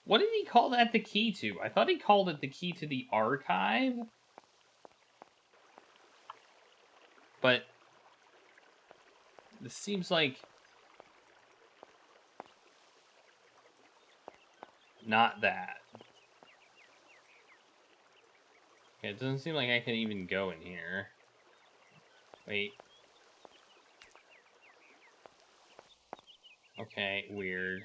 What did he call that the key to? I thought he called it the key to the archive. But this seems like not that. Okay, it doesn't seem like I can even go in here. Wait. Okay, weird.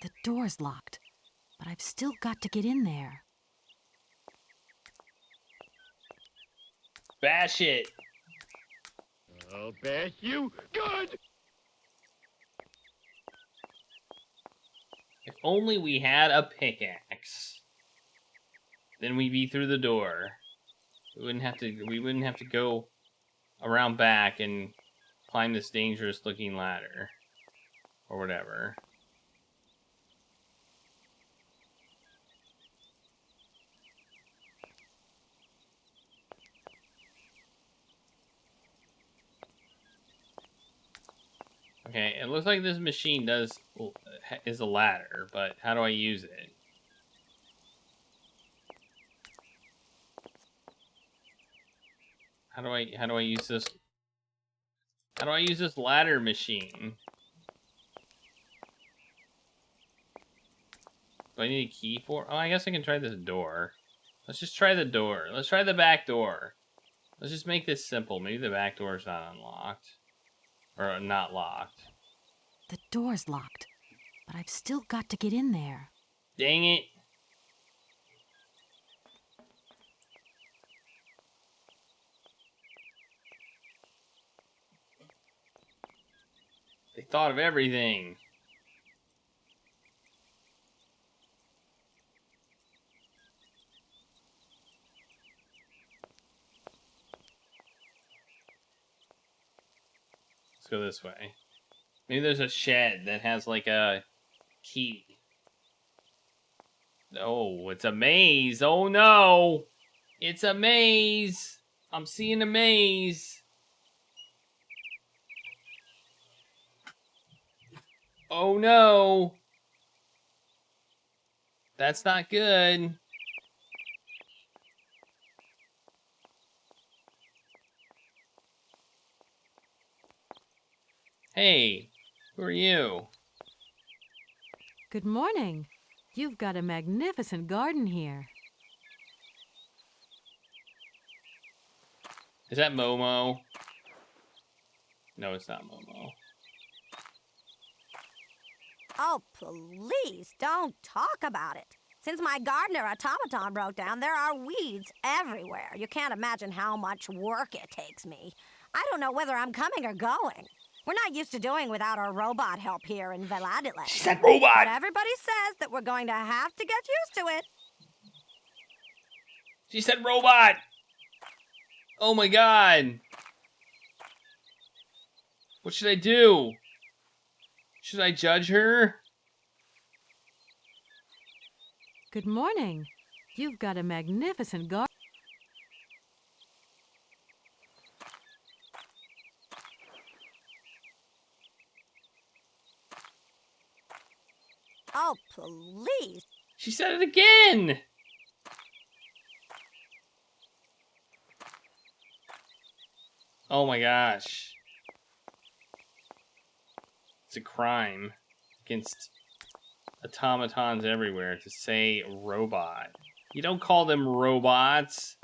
The door's locked, but I've still got to get in there. Bash it! I'll bash you good! If only we had a pickaxe. Then we'd be through the door. We wouldn't have to go around back and climb this dangerous looking ladder. Or whatever. Okay, it looks like this machine is a ladder, but how do I use it? How do I use this? How do I use this ladder machine? Do I need a key for? Oh, I guess I can try this door. Let's just try the door. Let's try the back door. Let's just make this simple. Maybe the back door is not unlocked. Or not locked. The door's locked, but I've still got to get in there. Dang it. They thought of everything. Let's go this way. Maybe there's a shed that has like a key. Oh, it's a maze. Oh no! It's a maze! I'm seeing a maze. Oh no! That's not good. Hey, who are you? Good morning. You've got a magnificent garden here. Is that Momo? No, it's not Momo. Oh, please don't talk about it. Since my gardener Automaton broke down, there are weeds everywhere. You can't imagine how much work it takes me. I don't know whether I'm coming or going. We're not used to doing without our robot help here in Veladile. She said robot! But everybody says that we're going to have to get used to it. She said robot! Oh my god! What should I do? Should I judge her? Good morning. You've got a magnificent garden. Oh, please. She said it again! Oh my gosh. It's a crime against automatons everywhere to say robot. You don't call them robots.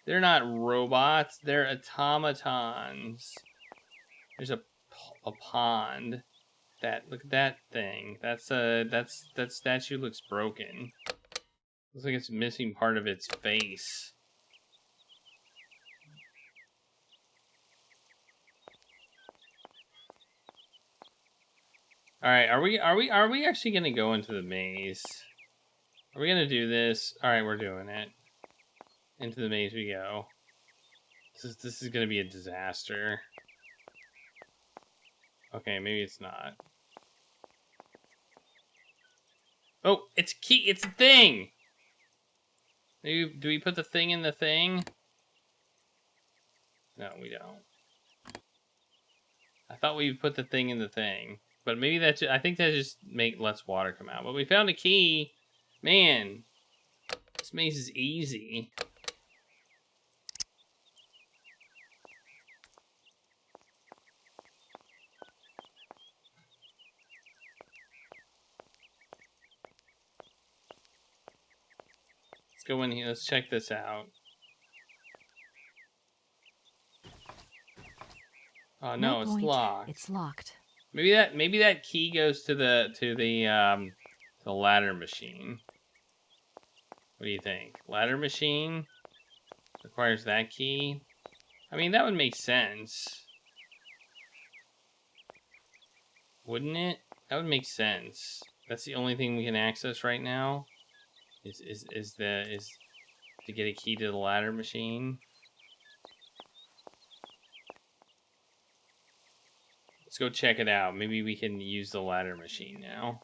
They're not robots. They're automatons. There's a pond. Look at that thing. That statue looks broken. Looks like it's missing part of its face. All right, are we actually gonna go into the maze? Are we gonna do this? All right, we're doing it. Into the maze we go. This is gonna be a disaster. Okay, maybe it's not. Oh, it's key. It's a thing. Do we put the thing in the thing? No, we don't. I thought we put the thing in the thing. But maybe that's... I think that just lets water come out. But we found a key. Man. This maze is easy. Let's go in here. Let's check this out. Oh no, it's locked. It's locked. Maybe that key goes to the ladder machine. What do you think? Ladder machine requires that key? I mean, that would make sense. Wouldn't it? That would make sense. That's the only thing we can access right now. Is to get a key to the ladder machine. Let's go check it out. Maybe we can use the ladder machine now.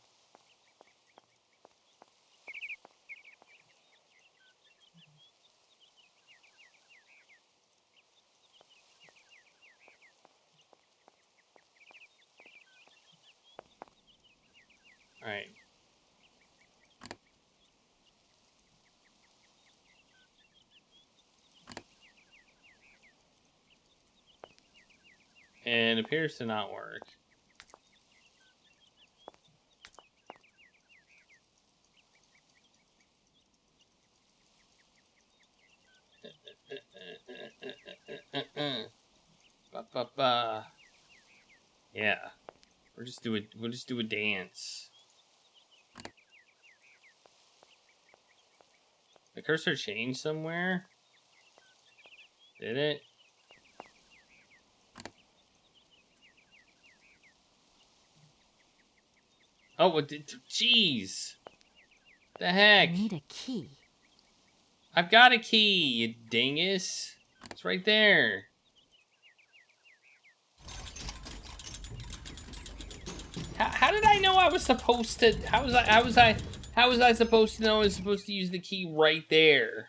All right. And it appears to not work. Yeah. We'll just do a dance. The cursor changed somewhere? Did it? Oh, what did... Jeez! The heck? I need a key. I've got a key, you dingus. It's right there. How did I know I was supposed to... How was I supposed to know I was supposed to use the key right there?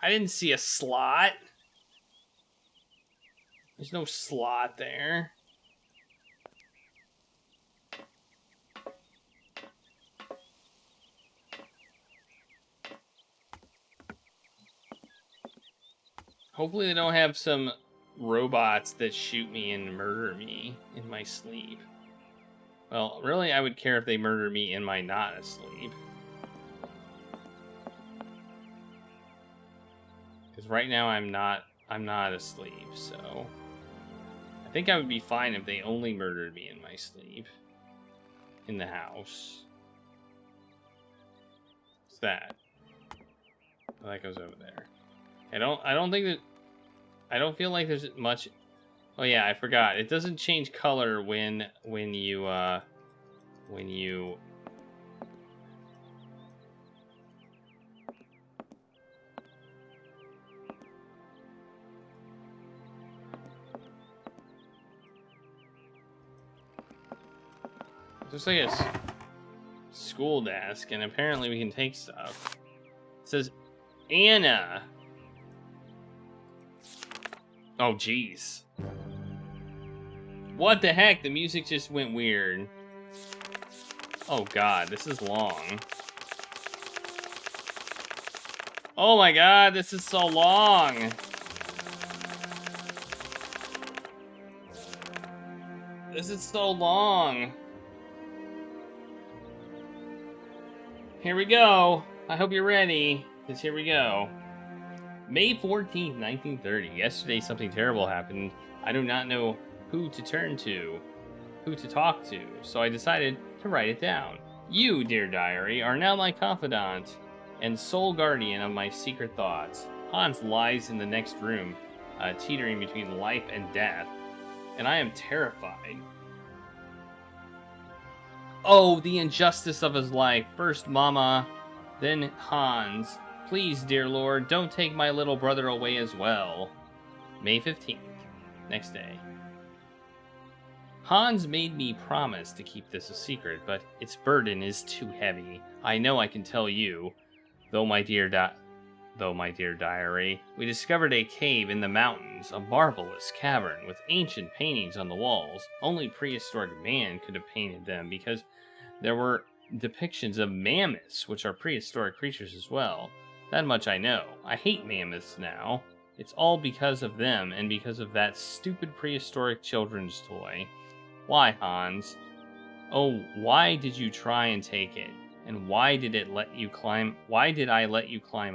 I didn't see a slot. There's no slot there. Hopefully they don't have some robots that shoot me and murder me in my sleep. Well, really, I would care if they murder me in my not asleep. Because right now I'm not asleep, so... I think I would be fine if they only murdered me in my sleep. In the house. What's that? Oh, that goes over there. I don't think that... I don't feel like there's much... Oh yeah, I forgot. It doesn't change color when you... There's like a school desk, and apparently we can take stuff. It says Anna. Oh, jeez. What the heck? The music just went weird. Oh god, this is long. Oh my god, this is so long. This is so long. Here we go. I hope you're ready, because here we go. May 14th, 1930. Yesterday something terrible happened. I do not know who to turn to, who to talk to, so I decided to write it down. You, dear diary, are now my confidant and sole guardian of my secret thoughts. Hans lies in the next room, teetering between life and death, and I am terrified. Oh, the injustice of his life. First Mama, then Hans. Please, dear Lord, don't take my little brother away as well. May 15th, next day. Hans made me promise to keep this a secret, but its burden is too heavy. I know I can tell you, though, my dear diary, we discovered a cave in the mountains, a marvelous cavern with ancient paintings on the walls. Only prehistoric man could have painted them, because there were depictions of mammoths, which are prehistoric creatures as well. That much I know. I hate mammoths now. It's all because of them and because of that stupid prehistoric children's toy. Why, Hans? Oh, why did you try and take it? And why did I let you climb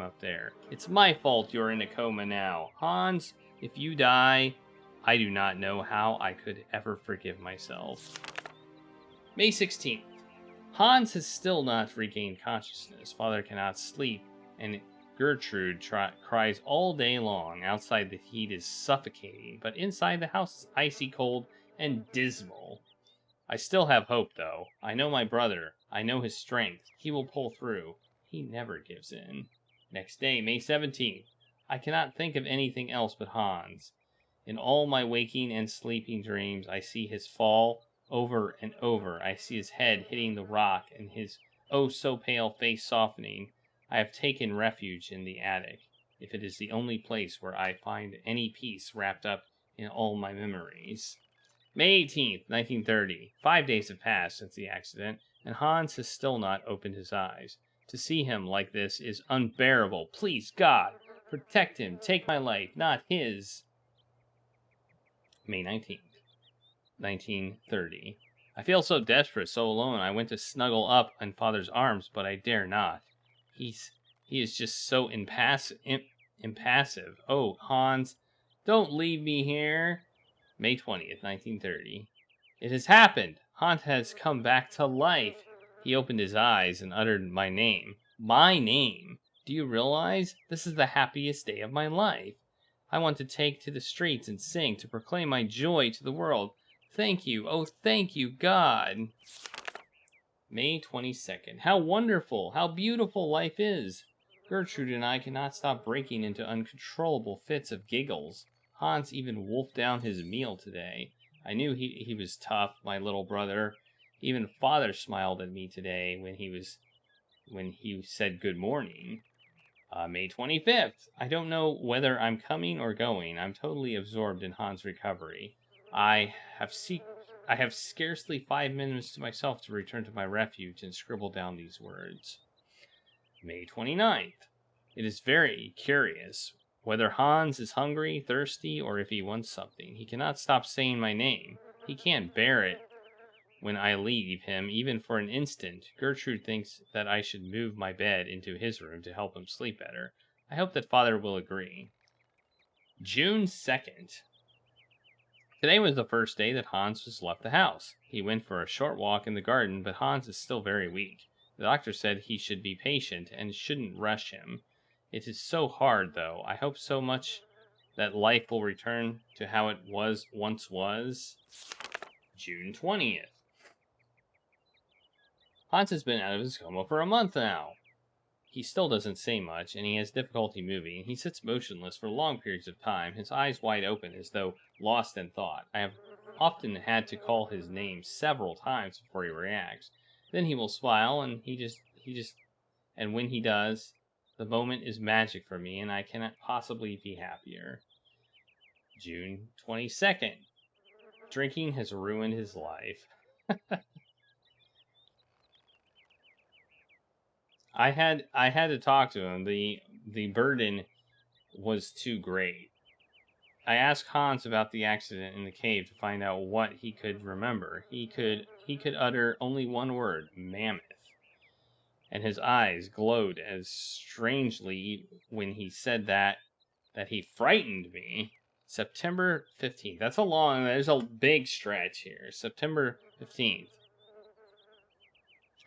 up there? It's my fault you're in a coma now. Hans, if you die, I do not know how I could ever forgive myself. May 16th. Hans has still not regained consciousness. Father cannot sleep, and Gertrude cries all day long. Outside, the heat is suffocating, but inside the house is icy cold and dismal. I still have hope, though. I know my brother. I know his strength. He will pull through. He never gives in. Next day, May 17th. I cannot think of anything else but Hans. In all my waking and sleeping dreams, I see his fall over and over. I see his head hitting the rock and his oh so pale face softening. I have taken refuge in the attic, if it is the only place where I find any peace wrapped up in all my memories. May 18th, 1930. 5 days have passed since the accident, and Hans has still not opened his eyes. To see him like this is unbearable. Please, God, protect him. Take my life, not his. May 19th, 1930. I feel so desperate, so alone. I went to snuggle up in Father's arms, but I dare not. He is just so impassive. Oh, Hans, don't leave me here. May 20th, 1930. It has happened. Hans has come back to life. He opened his eyes and uttered my name. My name? Do you realize? This is the happiest day of my life. I want to take to the streets and sing, to proclaim my joy to the world. Thank you. Oh, thank you, God. May 22nd. How wonderful, how beautiful life is. Gertrude and I cannot stop breaking into uncontrollable fits of giggles. Hans even wolfed down his meal today. I knew he was tough, my little brother. Even Father smiled at me today when he said good morning. May 25th. I don't know whether I'm coming or going. I'm totally absorbed in Hans' recovery. I have scarcely 5 minutes to myself to return to my refuge and scribble down these words. May 29th. It is very curious. Whether Hans is hungry, thirsty, or if he wants something, he cannot stop saying my name. He can't bear it when I leave him, even for an instant. Gertrude thinks that I should move my bed into his room to help him sleep better. I hope that Father will agree. June 2nd. Today was the first day that Hans has left the house. He went for a short walk in the garden, but Hans is still very weak. The doctor said he should be patient and shouldn't rush him. It is so hard, though. I hope so much that life will return to how it once was. June 20th. Hans has been out of his coma for a month now. He still doesn't say much, and he has difficulty moving. He sits motionless for long periods of time, his eyes wide open as though lost in thought. I have often had to call his name several times before he reacts. Then he will smile, and and when he does, the moment is magic for me, and I cannot possibly be happier. June 22nd. Drinking has ruined his life. I had to talk to him. The burden was too great. I asked Hans about the accident in the cave to find out what he could remember. He could utter only one word, mammoth. And his eyes glowed as strangely when he said that he frightened me. September 15th. There's a big stretch here. September 15th.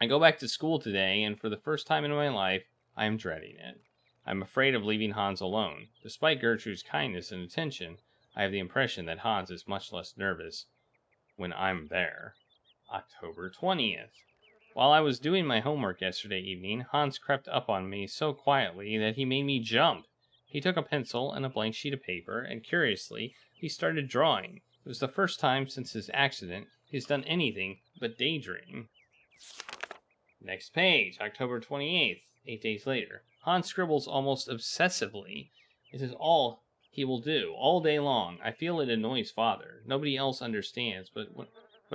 I go back to school today, and for the first time in my life, I am dreading it. I'm afraid of leaving Hans alone. Despite Gertrude's kindness and attention, I have the impression that Hans is much less nervous when I'm there. October 20th. While I was doing my homework yesterday evening, Hans crept up on me so quietly that he made me jump. He took a pencil and a blank sheet of paper, and curiously, he started drawing. It was the first time since his accident he's done anything but daydream. Next page, October 28th, 8 days later. Hans scribbles almost obsessively. It is all he will do, all day long. I feel it annoys Father. Nobody else understands, but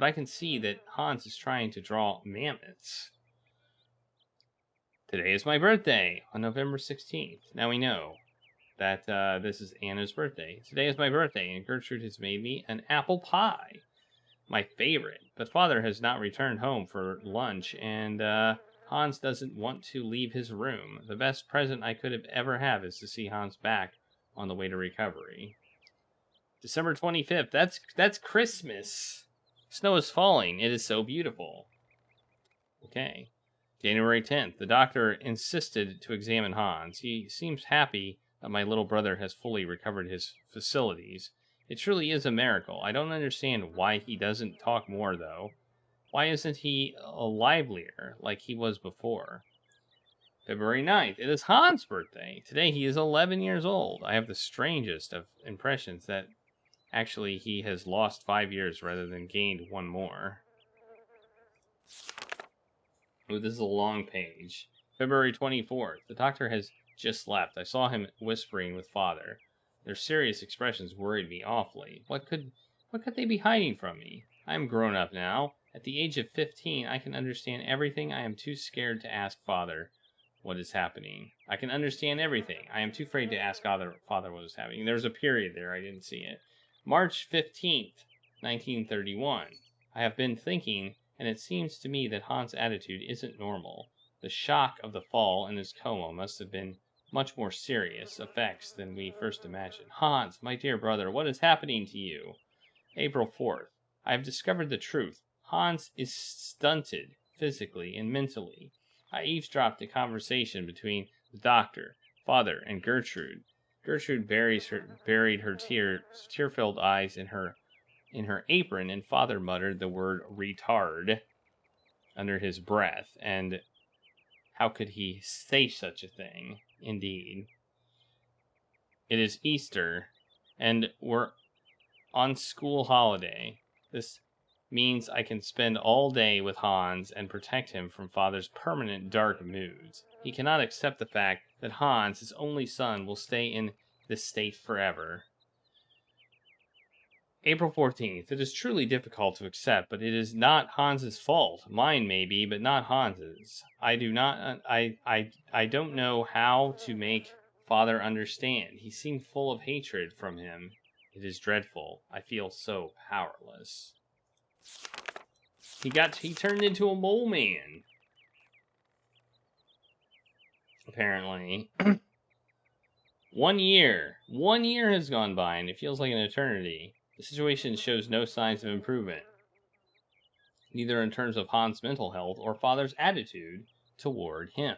I can see that Hans is trying to draw mammoths. Today is my birthday, on November 16th. Now we know that this is Anna's birthday. Today is my birthday, and Gertrude has made me an apple pie. My favorite. But Father has not returned home for lunch, and Hans doesn't want to leave his room. The best present I could have ever have is to see Hans back on the way to recovery. December 25th. That's Christmas. Snow is falling. It is so beautiful. Okay. January 10th. The doctor insisted to examine Hans. He seems happy that my little brother has fully recovered his facilities. It truly is a miracle. I don't understand why he doesn't talk more, though. Why isn't he livelier like he was before? February 9th. It is Hans' birthday. Today he is 11 years old. I have the strangest of impressions that actually he has lost 5 years rather than gained one more. Oh, this is a long page. February 24th. The doctor has just left. I saw him whispering with Father. Their serious expressions worried me awfully. What could they be hiding from me? I am grown up now. At the age of 15, I can understand everything. I am too scared to ask Father what is happening. I can understand everything. I am too afraid to ask Father what is happening. There's a period there. I didn't see it. March 15th, 1931. I have been thinking, and it seems to me that Hans' attitude isn't normal. The shock of the fall and his coma must have been much more serious effects than we first imagined. Hans, my dear brother, what is happening to you? April 4th. I have discovered the truth. Hans is stunted, physically and mentally. I eavesdropped a conversation between the doctor, Father, and Gertrude. Gertrude buried her tear-filled eyes in her apron, and Father muttered the word retard under his breath, and how could he say such a thing? Indeed. It is Easter, and we're on school holiday. This means I can spend all day with Hans and protect him from Father's permanent dark moods. He cannot accept the fact that Hans, his only son, will stay in this state forever. April 14th. It is truly difficult to accept, but it is not Hans's fault. Mine may be, but not Hans's. I don't know how to make Father understand. He seemed full of hatred from him. It is dreadful. I feel so powerless. He turned into a mole man. Apparently. 1 year. 1 year has gone by, and it feels like an eternity. The situation shows no signs of improvement, neither in terms of Hans' mental health or Father's attitude toward him.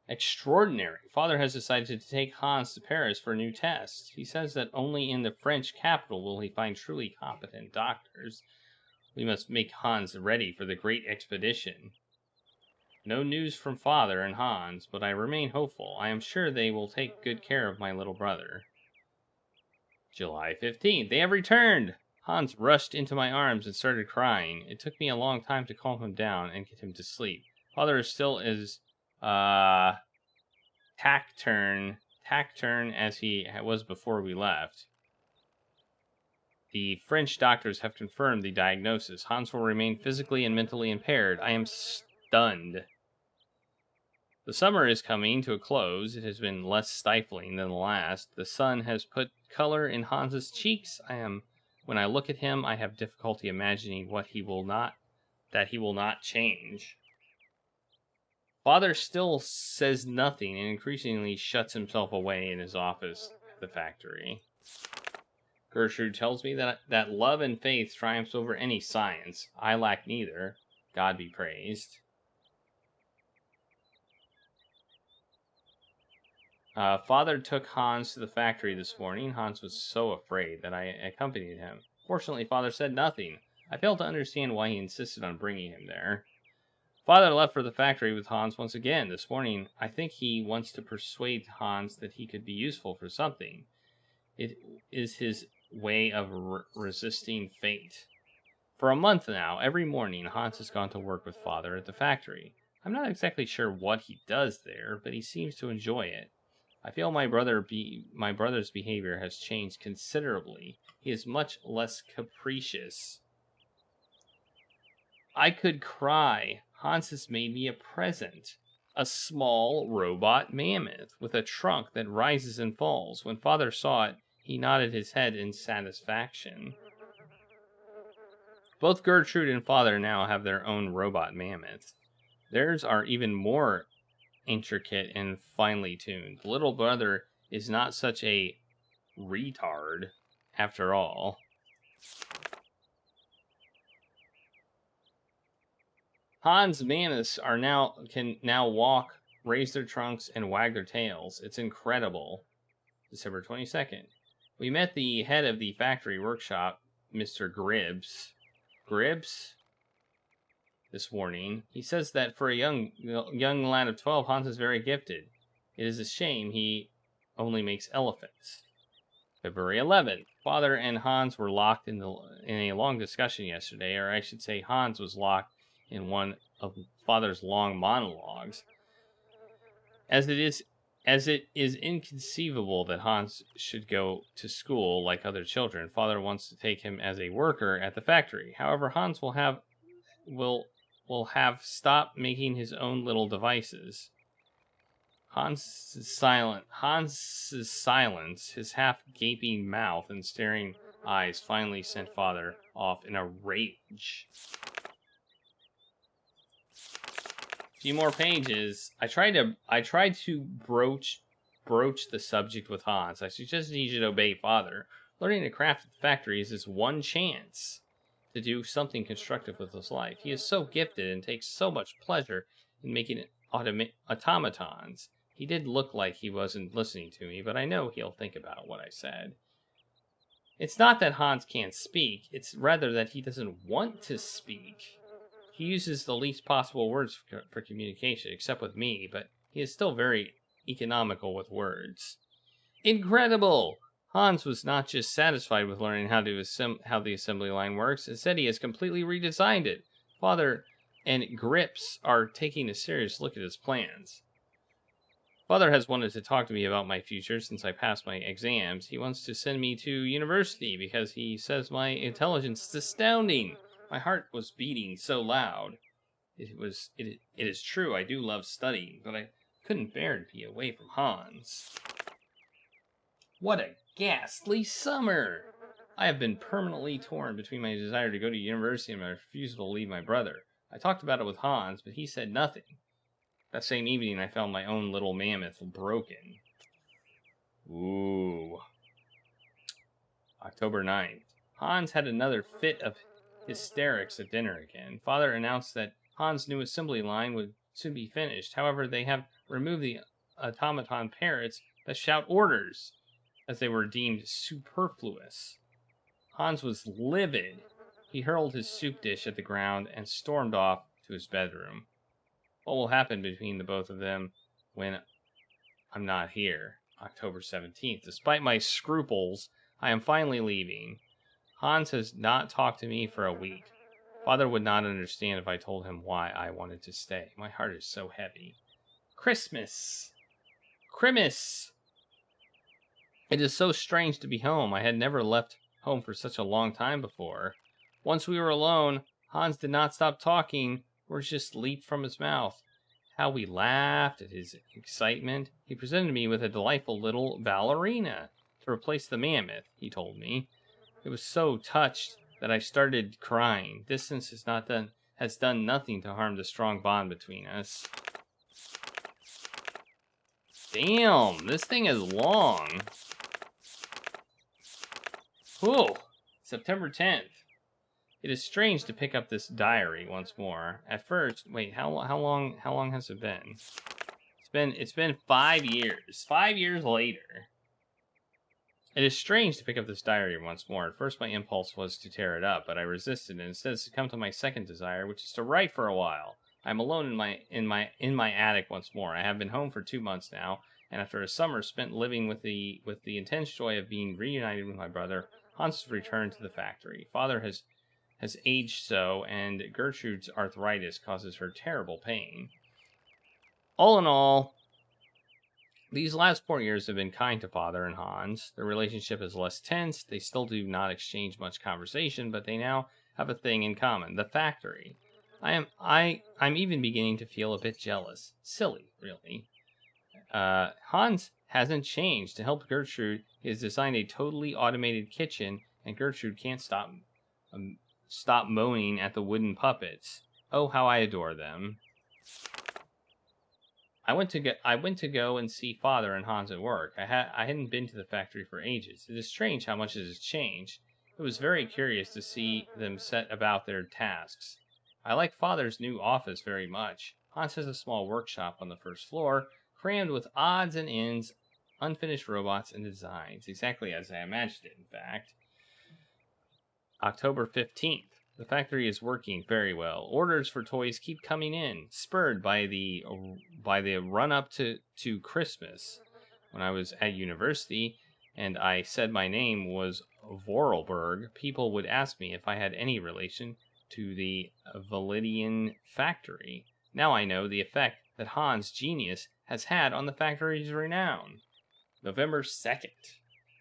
Extraordinary. Father has decided to take Hans to Paris for a new test. He says that only in the French capital will he find truly competent doctors. We must make Hans ready for the great expedition. No news from Father and Hans, but I remain hopeful. I am sure they will take good care of my little brother. July 15th. They have returned! Hans rushed into my arms and started crying. It took me a long time to calm him down and get him to sleep. Father is still as taciturn as he was before we left. The French doctors have confirmed the diagnosis. Hans will remain physically and mentally impaired. I am stunned. The summer is coming to a close. It has been less stifling than the last. The sun has put color in Hans's cheeks. When I look at him, I have difficulty imagining that he will not change. Father still says nothing and increasingly shuts himself away in his office at the factory. Gertrude tells me that love and faith triumphs over any science. I lack neither. God be praised. Father took Hans to the factory this morning. Hans was so afraid that I accompanied him. Fortunately, Father said nothing. I failed to understand why he insisted on bringing him there. Father left for the factory with Hans once again. This morning, I think he wants to persuade Hans that he could be useful for something. It is his way of resisting fate. For a month now, every morning, Hans has gone to work with Father at the factory. I'm not exactly sure what he does there, but he seems to enjoy it. I feel my brother's behavior has changed considerably. He is much less capricious. I could cry. Hans has made me a present. A small robot mammoth with a trunk that rises and falls. When Father saw it, he nodded his head in satisfaction. Both Gertrude and Father now have their own robot mammoths. Theirs are even more intricate and finely tuned. The little brother is not such a retard after all. Hans' mammoths can now walk, raise their trunks, and wag their tails. It's incredible. December 22nd. We met the head of the factory workshop, Mr. Gribbs, this morning. He says that for a young lad of 12, Hans is very gifted. It is a shame he only makes elephants. February 11th. Father and Hans were locked in a long discussion yesterday, or I should say Hans was locked in one of Father's long monologues. As it is inconceivable that Hans should go to school like other children, Father wants to take him as a worker at the factory. However, Hans will have stopped making his own little devices. Hans's silence, his half-gaping mouth and staring eyes finally sent Father off in a rage. Few more pages. I tried to broach the subject with Hans. I suggested he should obey Father. Learning to craft at the factory is his one chance to do something constructive with his life. He is so gifted and takes so much pleasure in making automatons. He did look like he wasn't listening to me, but I know he'll think about what I said. It's not that Hans can't speak, it's rather that he doesn't want to speak. He uses the least possible words for communication, except with me, but he is still very economical with words. Incredible! Hans was not just satisfied with learning how the assembly line works, instead he has completely redesigned it. Father and Grips are taking a serious look at his plans. Father has wanted to talk to me about my future since I passed my exams. He wants to send me to university because he says my intelligence is astounding. My heart was beating so loud. It is true, I do love studying, but I couldn't bear to be away from Hans. What a ghastly summer! I have been permanently torn between my desire to go to university and my refusal to leave my brother. I talked about it with Hans, but he said nothing. That same evening, I found my own little mammoth broken. Ooh. October 9th. Hans had another fit of hysterics at dinner again. Father announced that Hans' new assembly line would soon be finished. However, they have removed the automaton parrots that shout orders, as they were deemed superfluous. Hans was livid. He hurled his soup dish at the ground and stormed off to his bedroom. What will happen between the both of them when I'm not here? October 17th. Despite my scruples, I am finally leaving. Hans has not talked to me for a week. Father would not understand if I told him why I wanted to stay. My heart is so heavy. Christmas! It is so strange to be home. I had never left home for such a long time before. Once we were alone, Hans did not stop talking. Words just leaped from his mouth. How we laughed at his excitement. He presented me with a delightful little ballerina to replace the mammoth, he told me. It was so touched that I started crying. Distance has done nothing to harm the strong bond between us. Damn, this thing is long. Whew. September 10th. It is strange to pick up this diary once more. At first, wait, how long has it been? It's been 5 years. 5 years later. It is strange to pick up this diary once more. At first, my impulse was to tear it up, but I resisted and instead succumbed to my second desire, which is to write for a while. I am alone in my attic once more. I have been home for 2 months now, and after a summer spent living with the intense joy of being reunited with my brother, Hans has returned to the factory. Father has aged so, and Gertrude's arthritis causes her terrible pain. All in all, these last 4 years have been kind to Father and Hans. Their relationship is less tense. They still do not exchange much conversation, but they now have a thing in common: the factory. I'm even beginning to feel a bit jealous. Silly, really. Hans hasn't changed. To help Gertrude, he has designed a totally automated kitchen, and Gertrude can't stop moaning at the wooden puppets. Oh, how I adore them. I went to go and see Father and Hans at work. I hadn't been to the factory for ages. It is strange how much it has changed. It was very curious to see them set about their tasks. I like Father's new office very much. Hans has a small workshop on the first floor, crammed with odds and ends, unfinished robots and designs, exactly as I imagined it, in fact. October 15th. The factory is working very well. Orders for toys keep coming in, spurred by the run-up to Christmas. When I was at university and I said my name was Vorarlberg, people would ask me if I had any relation to the Validian factory. Now I know the effect that Hans' genius has had on the factory's renown. November 2nd.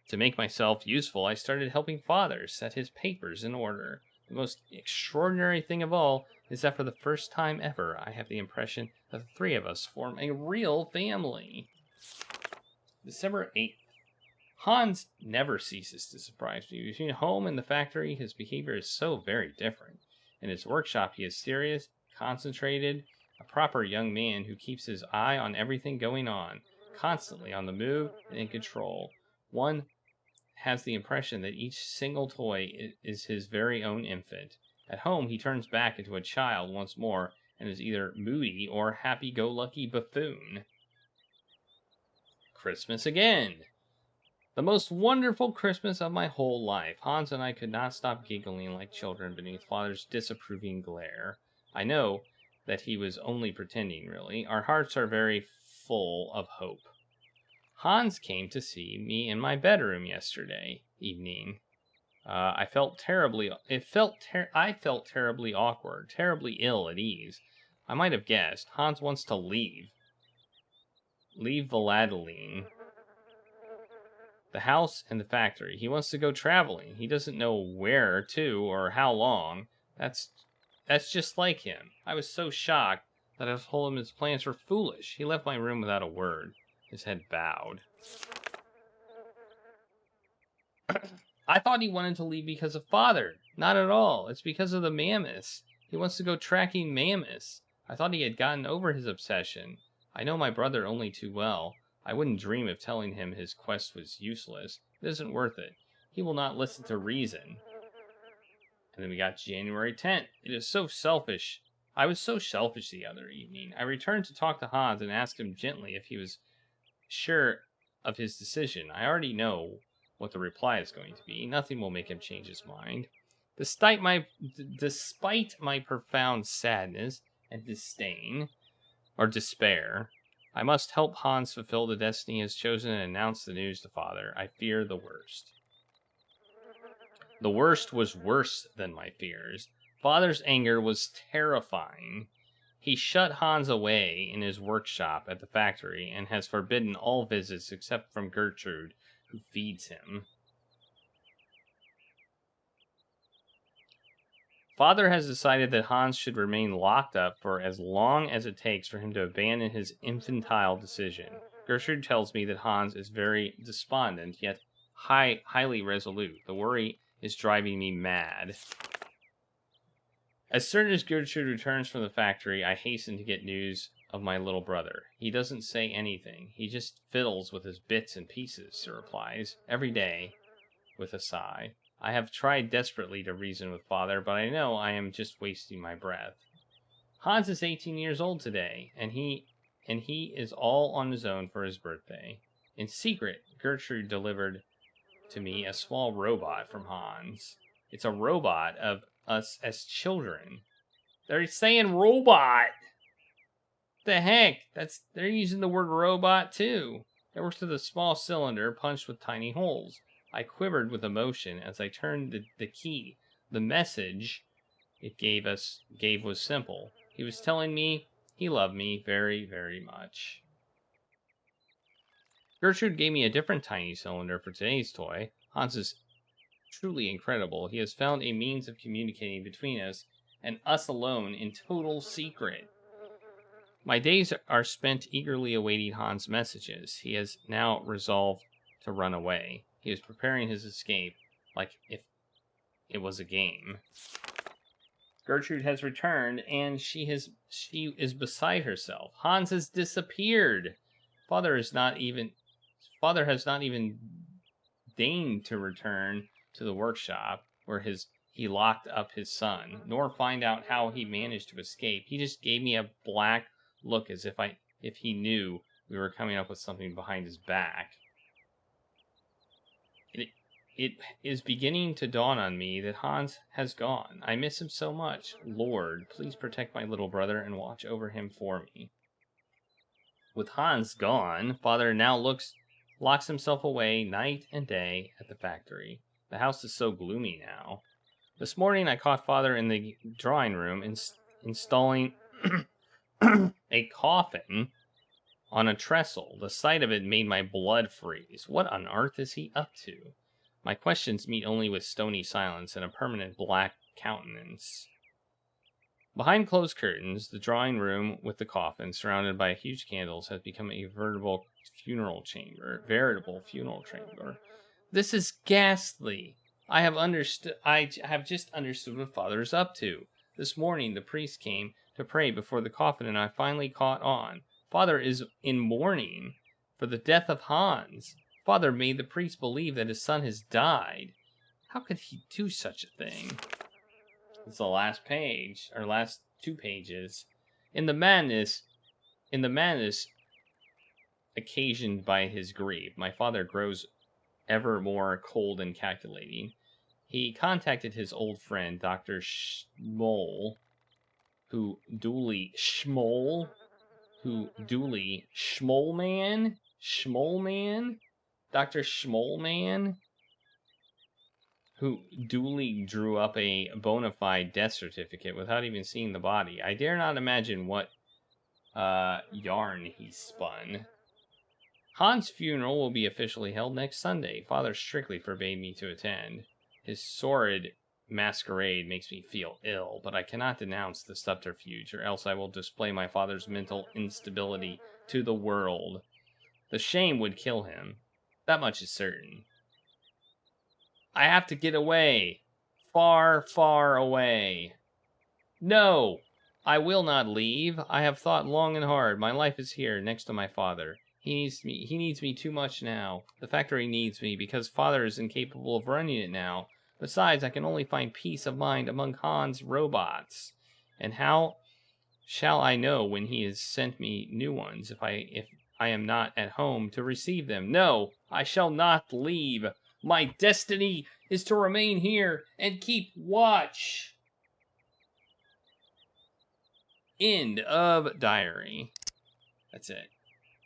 To make myself useful, I started helping Father set his papers in order. The most extraordinary thing of all is that for the first time ever, I have the impression that the three of us form a real family. December 8th. Hans never ceases to surprise me. Between home and the factory, his behavior is so very different. In his workshop, he is serious, concentrated, a proper young man who keeps his eye on everything going on, constantly on the move and in control. One has the impression that each single toy is his very own infant. At home, he turns back into a child once more and is either moody or happy-go-lucky buffoon. Christmas again. The most wonderful Christmas of my whole life. Hans and I could not stop giggling like children beneath Father's disapproving glare. I know that he was only pretending, really. Our hearts are very full of hope. Hans came to see me in my bedroom yesterday evening. I felt terribly awkward, terribly ill at ease. I might have guessed. Hans wants to leave Valadeline, the house and the factory. He wants to go traveling. He doesn't know where to or how long. That's just like him. I was so shocked that I told him his plans were foolish. He left my room without a word. His head bowed. I thought he wanted to leave because of Father. Not at all. It's because of the mammoths. He wants to go tracking mammoths. I thought he had gotten over his obsession. I know my brother only too well. I wouldn't dream of telling him his quest was useless. It isn't worth it. He will not listen to reason. And then we got January 10th. It is so selfish. I was so selfish the other evening. I returned to talk to Hans and asked him gently if he was sure of his decision. I already know what the reply is going to be. Nothing will make him change his mind. Despite my profound sadness and disdain, or despair, I must help Hans fulfill the destiny he has chosen and announce the news to Father. I fear the worst. The worst was worse than my fears. Father's anger was terrifying. He shut Hans away in his workshop at the factory and has forbidden all visits except from Gertrude, who feeds him. Father has decided that Hans should remain locked up for as long as it takes for him to abandon his infantile decision. Gertrude tells me that Hans is very despondent, yet highly resolute. The worry is driving me mad. As soon as Gertrude returns from the factory, I hasten to get news of my little brother. He doesn't say anything. He just fiddles with his bits and pieces, she replies, every day, with a sigh. I have tried desperately to reason with Father, but I know I am just wasting my breath. Hans is 18 years old today, and he is all on his own for his birthday. In secret, Gertrude delivered to me a small robot from Hans. It's a robot of us as children. They're saying robot. The heck? They're using the word robot too. It works with a small cylinder punched with tiny holes. I quivered with emotion as I turned the key. The message it gave was simple. He was telling me he loved me very, very much. Gertrude gave me a different tiny cylinder for today's toy. Hans is truly incredible. He has found a means of communicating between us and us alone in total secret. My days are spent eagerly awaiting Hans' messages. He has now resolved to run away. He is preparing his escape like if it was a game. Gertrude has returned, and she is beside herself. Hans has disappeared. Father has not even deigned to return to the workshop where he locked up his son, nor find out how he managed to escape. He just gave me a black look as if he knew we were coming up with something behind his back. It is beginning to dawn on me that Hans has gone. I miss him so much. Lord, please protect my little brother and watch over him for me. With Hans gone, Father now locks himself away night and day at the factory. The house is so gloomy now. This morning I caught Father in the drawing room installing a coffin on a trestle. The sight of it made my blood freeze. What on earth is he up to? My questions meet only with stony silence and a permanent black countenance. Behind closed curtains, the drawing room with the coffin, surrounded by huge candles, has become a veritable funeral chamber. This is ghastly. I have just understood what Father is up to. This morning, the priest came to pray before the coffin, and I finally caught on. Father is in mourning for the death of Hans. Father made the priest believe that his son has died. How could he do such a thing? It's the last page, or last 2 pages. In the madness occasioned by his grief, my father grows ever more cold and calculating. He contacted his old friend, Dr. Schmoll, Dr. Schmollman, who duly drew up a bona fide death certificate without even seeing the body. I dare not imagine what yarn he spun. Hans' funeral will be officially held next Sunday. Father strictly forbade me to attend. His sordid masquerade makes me feel ill, but I cannot denounce the subterfuge, or else I will display my father's mental instability to the world. The shame would kill him. That much is certain. I have to get away. Far, far away. No, I will not leave. I have thought long and hard. My life is here, next to my father. He needs me too much now. The factory needs me, because Father is incapable of running it now. Besides, I can only find peace of mind among Hans' robots. And how shall I know when he has sent me new ones if I am not at home to receive them? No, I shall not leave. My destiny is to remain here and keep watch. End of diary. That's it.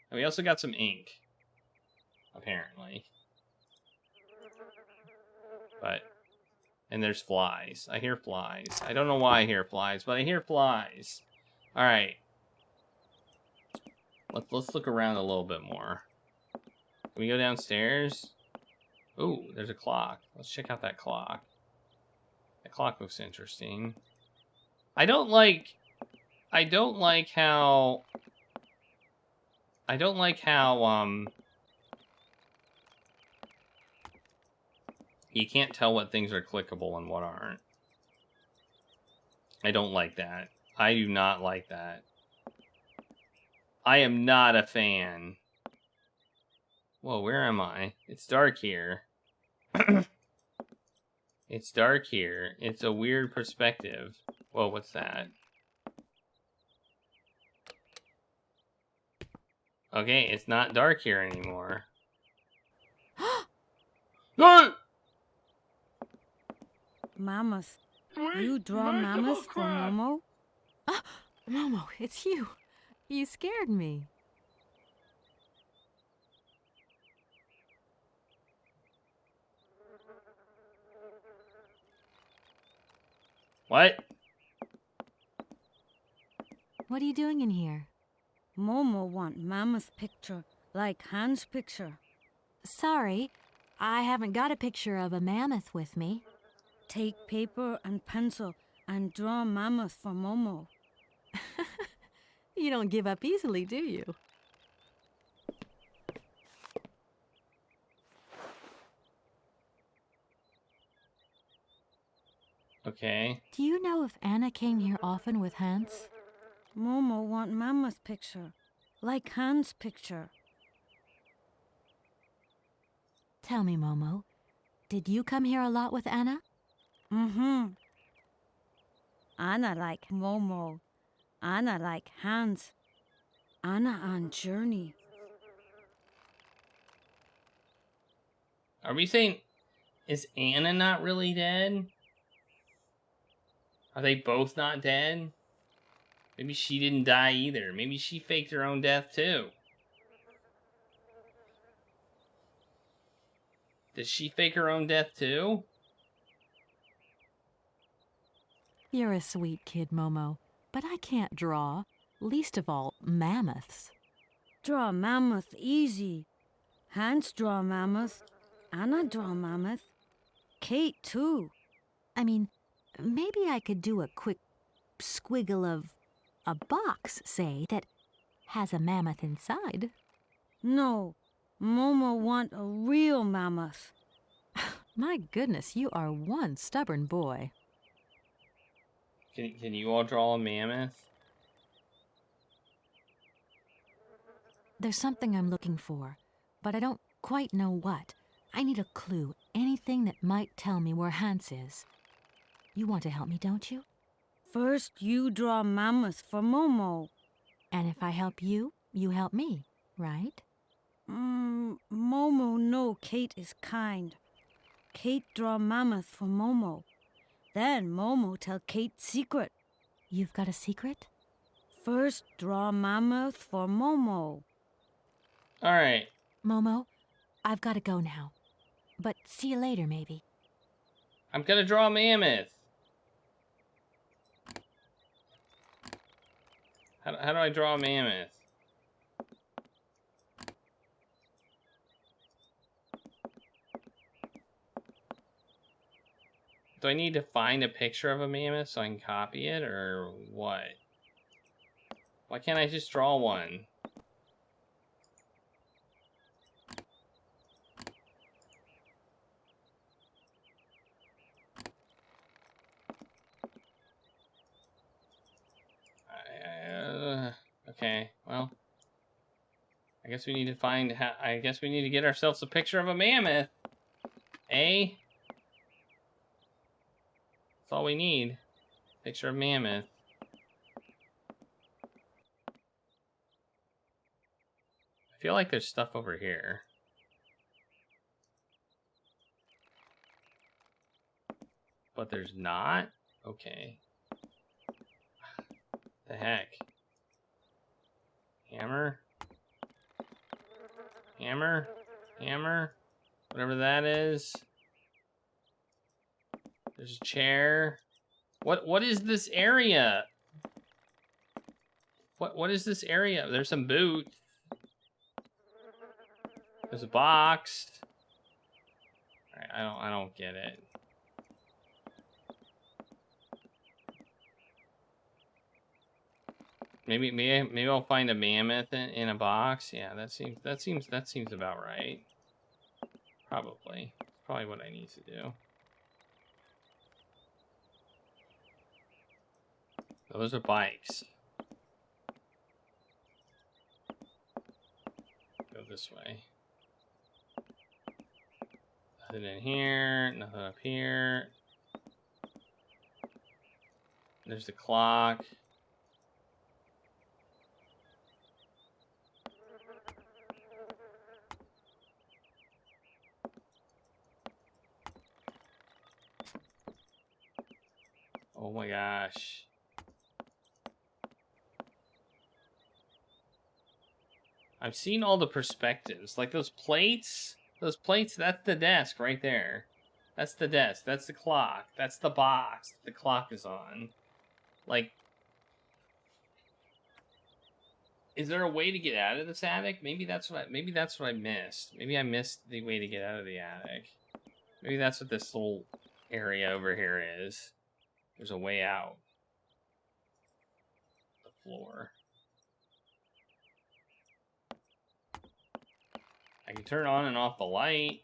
And we also got some ink, apparently. And there's flies. I hear flies. I don't know why I hear flies, but I hear flies. Alright. Let's look around a little bit more. Can we go downstairs? Ooh, there's a clock. Let's check out that clock. That clock looks interesting. I don't like how you can't tell what things are clickable and what aren't. I don't like that. I do not like that. I am not a fan. Whoa, where am I? It's dark here. It's dark here. It's a weird perspective. Whoa, what's that? Okay, it's not dark here anymore. No! Mammoth. You draw mammoth for Momo? Ah, Momo, it's you. You scared me. What? What are you doing in here? Momo want mammoth picture, like Hans' picture. Sorry, I haven't got a picture of a mammoth with me. Take paper and pencil and draw mammoth for Momo. You don't give up easily, do you? Okay. Do you know if Anna came here often with Hans? Momo want mammoth picture, like Hans' picture. Tell me, Momo, did you come here a lot with Anna? Mm-hmm. Anna like Momo. Anna like Hans. Anna on journey. Are we saying, is Anna not really dead? Are they both not dead? Maybe she didn't die either. Maybe she faked her own death too. Did she fake her own death too? You're a sweet kid, Momo, but I can't draw, least of all mammoths. Draw mammoth easy. Hans draw mammoth. Anna draw mammoth. Kate too. I mean, maybe I could do a quick squiggle of a box, say, that has a mammoth inside. No, Momo want a real mammoth. My goodness, you are one stubborn boy. Can you all draw a mammoth? There's something I'm looking for, but I don't quite know what. I need a clue, anything that might tell me where Hans is. You want to help me, don't you? First, you draw mammoth for Momo. And if I help you, you help me, right? Momo know Kate is kind. Kate draw mammoth for Momo. Then Momo tell Kate secret. You've got a secret? First, draw mammoth for Momo. All right. Momo, I've got to go now. But see you later, maybe. I'm gonna draw a mammoth. How do I draw a mammoth? Do I need to find a picture of a mammoth so I can copy it, or what? Why can't I just draw one? Okay, well, I guess we need to find. I guess we need to get ourselves a picture of a mammoth. Eh? That's all we need. Picture of mammoth. I feel like there's stuff over here. But there's not? Okay. The heck? Hammer? Hammer? Hammer? Whatever that is. There's a chair. What is this area? What is this area? There's some boots. There's a box. Alright, I don't get it. Maybe I'll find a mammoth in a box. Yeah, that seems about right. Probably. Probably what I need to do. Those are bikes. Go this way. Nothing in here. Nothing up here. There's the clock. Oh my gosh. I've seen all the perspectives. Like those plates. Those plates, that's the desk right there. That's the desk. That's the clock. That's the box that the clock is on. Like, is there a way to get out of this attic? Maybe that's what I missed. Maybe I missed the way to get out of the attic. Maybe that's what this little area over here is. There's a way out. The floor. I can turn on and off the light.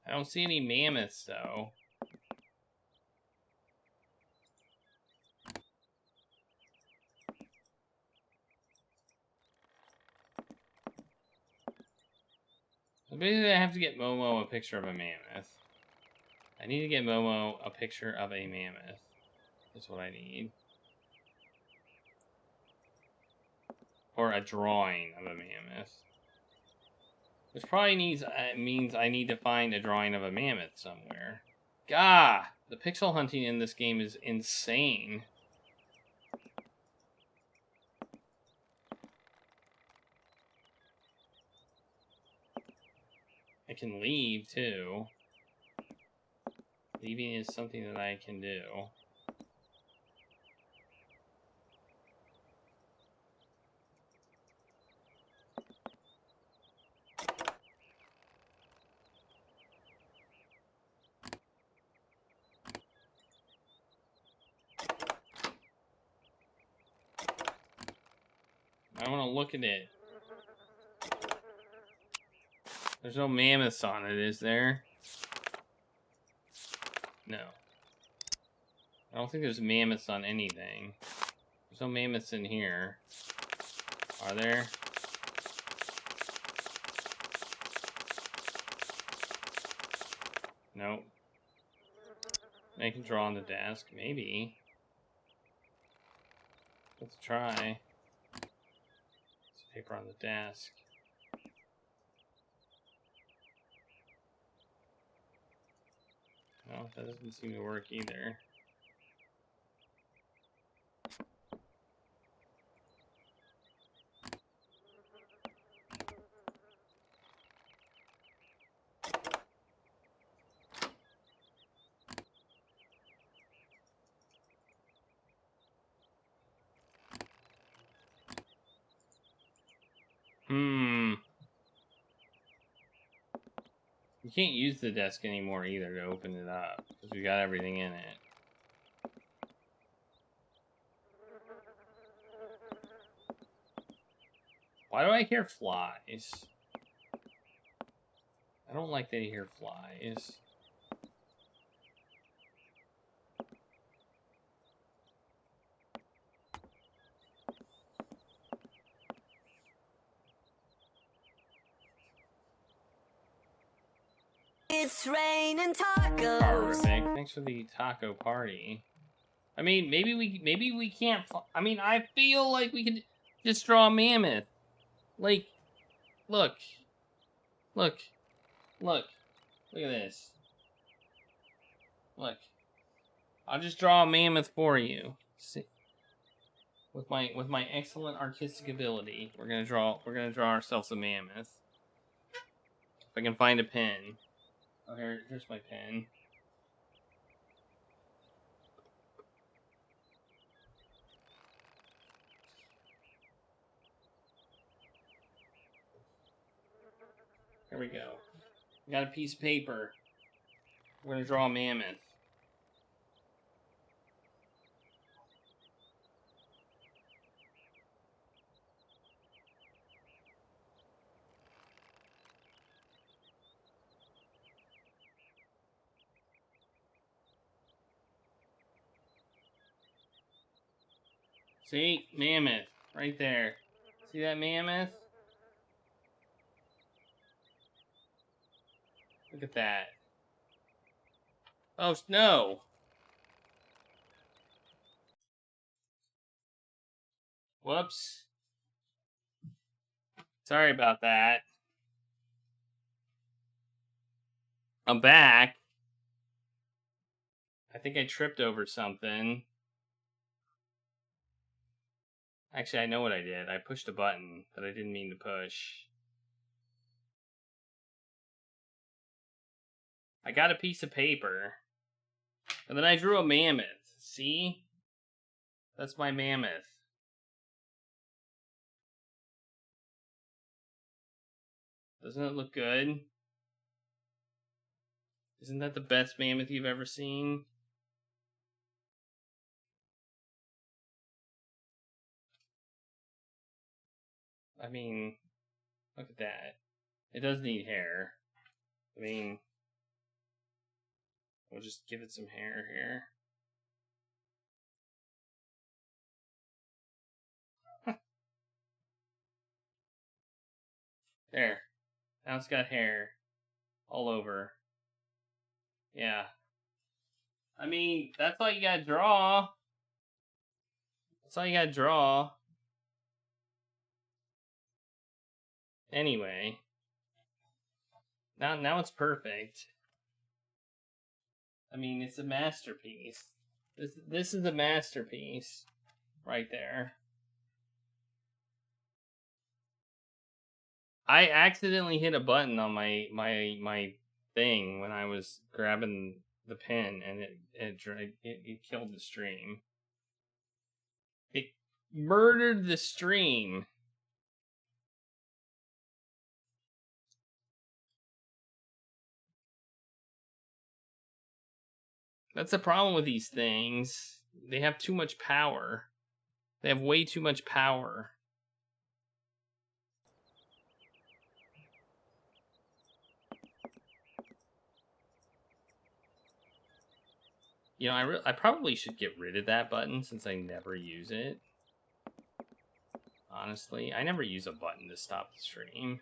I don't see any mammoths, though. So basically, I have to get Momo a picture of a mammoth. I need to get Momo a picture of a mammoth. That's what I need. Or a drawing of a mammoth. Which probably means I need to find a drawing of a mammoth somewhere. Gah! The pixel hunting in this game is insane. I can leave, too. Leaving is something that I can do. I want to look at it. There's no mammoths on it, is there? No. I don't think there's mammoths on anything. There's no mammoths in here. Are there? Nope. I can draw on the desk. Maybe. Let's try. Paper on the desk. No, that doesn't seem to work either. You can't use the desk anymore either to open it up, because we got everything in it. Why do I hear flies? I don't like that I hear flies. It's raining tacos. Perfect. Thanks for the taco party. I mean, maybe we can't. I mean, I feel like we could just draw a mammoth. Like, look, look at this. Look, I'll just draw a mammoth for you. See, with my excellent artistic ability, we're gonna draw ourselves a mammoth. If I can find a pen. Oh, here's my pen. Here we go. I got a piece of paper. We're gonna draw a mammoth. See? Mammoth. Right there. See that mammoth? Look at that. Oh, no! Whoops. Sorry about that. I'm back. I think I tripped over something. Actually, I know what I did. I pushed a button that I didn't mean to push. I got a piece of paper. And then I drew a mammoth. See? That's my mammoth. Doesn't it look good? Isn't that the best mammoth you've ever seen? I mean, look at that. It does need hair. I mean, we'll just give it some hair here. There. Now it's got hair all over. Yeah. I mean, that's all you gotta draw. That's all you gotta draw. Anyway. Now it's perfect. I mean, it's a masterpiece. This is a masterpiece. Right there. I accidentally hit a button on my thing when I was grabbing the pen, and it killed the stream. It murdered the stream. That's the problem with these things. They have too much power. They have way too much power. You know, I probably should get rid of that button since I never use it. Honestly, I never use a button to stop the stream.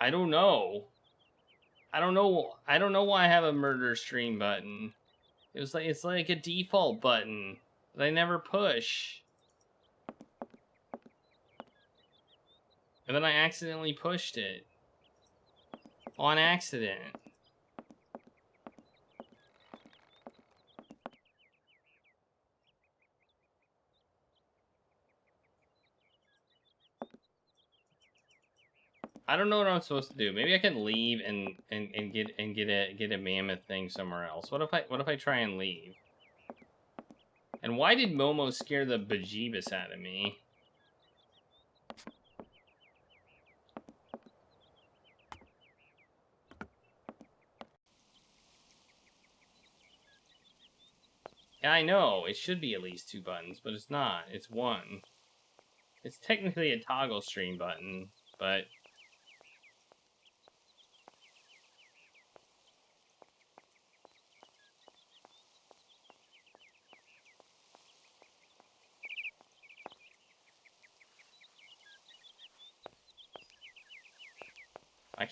I don't know. I don't know why I have a murder stream button. It's like a default button that I never push. And then I accidentally pushed it. On accident. I don't know what I'm supposed to do. Maybe I can leave and get a mammoth thing somewhere else. What if I try and leave? And why did Momo scare the bejeebus out of me? Yeah, I know. It should be at least 2 buttons, but it's not. It's 1. It's technically a toggle stream button, but... I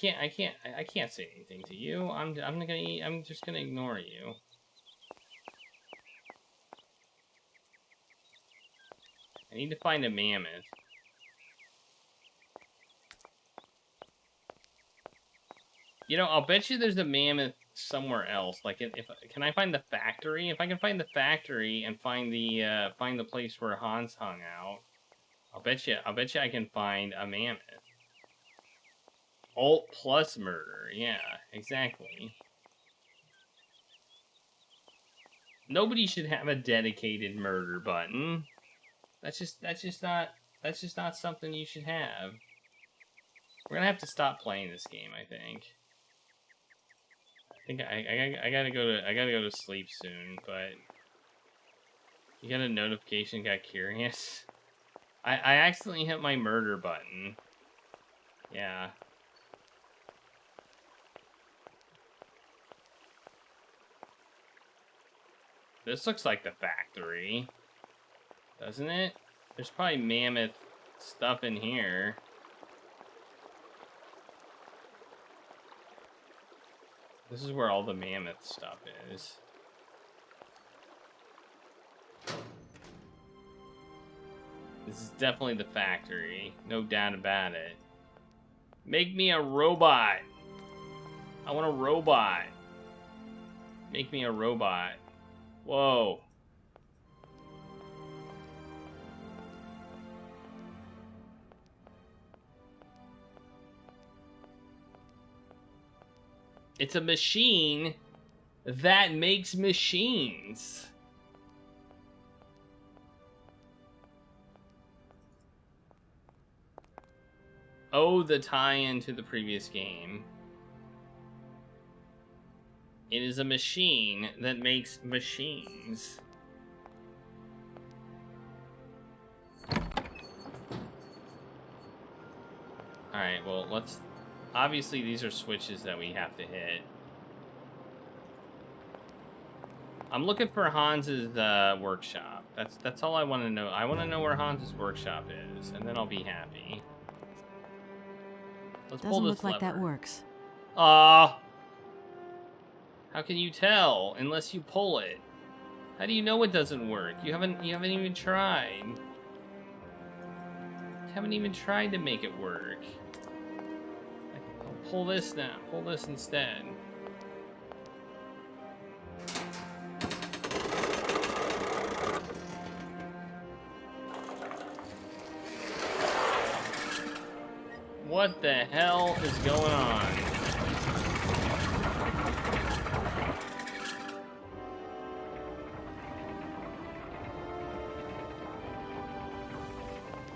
can't say anything to you. I'm just gonna ignore you. I need to find a mammoth. You know, I'll bet you there's a mammoth somewhere else. Like, can I find the factory? If I can find the factory and find the place where Hans hung out, I'll bet you I can find a mammoth. Alt plus murder, yeah. exactly. Nobody should have a dedicated murder button. That's just not something you should have. We're gonna have to stop playing this game, I think. I gotta go to sleep soon, but you got a notification, got curious. I accidentally hit my murder button. Yeah. This looks like the factory, doesn't it? There's probably mammoth stuff in here. This is where all the mammoth stuff is. This is definitely the factory. No doubt about it. Make me a robot. I want a robot. Make me a robot. Whoa. It's a machine that makes machines. Oh, the tie-in to the previous game. It is a machine that makes machines. Alright, well, let's... Obviously, these are switches that we have to hit. I'm looking for Hans's workshop. That's all I want to know. I want to know where Hans's workshop is, and then I'll be happy. Let's pull Doesn't this look like that lever. works. How can you tell unless you pull it? How do you know it doesn't work? You haven't even tried. You haven't even tried to make it work. I'll pull this now. Pull this instead. What the hell is going on?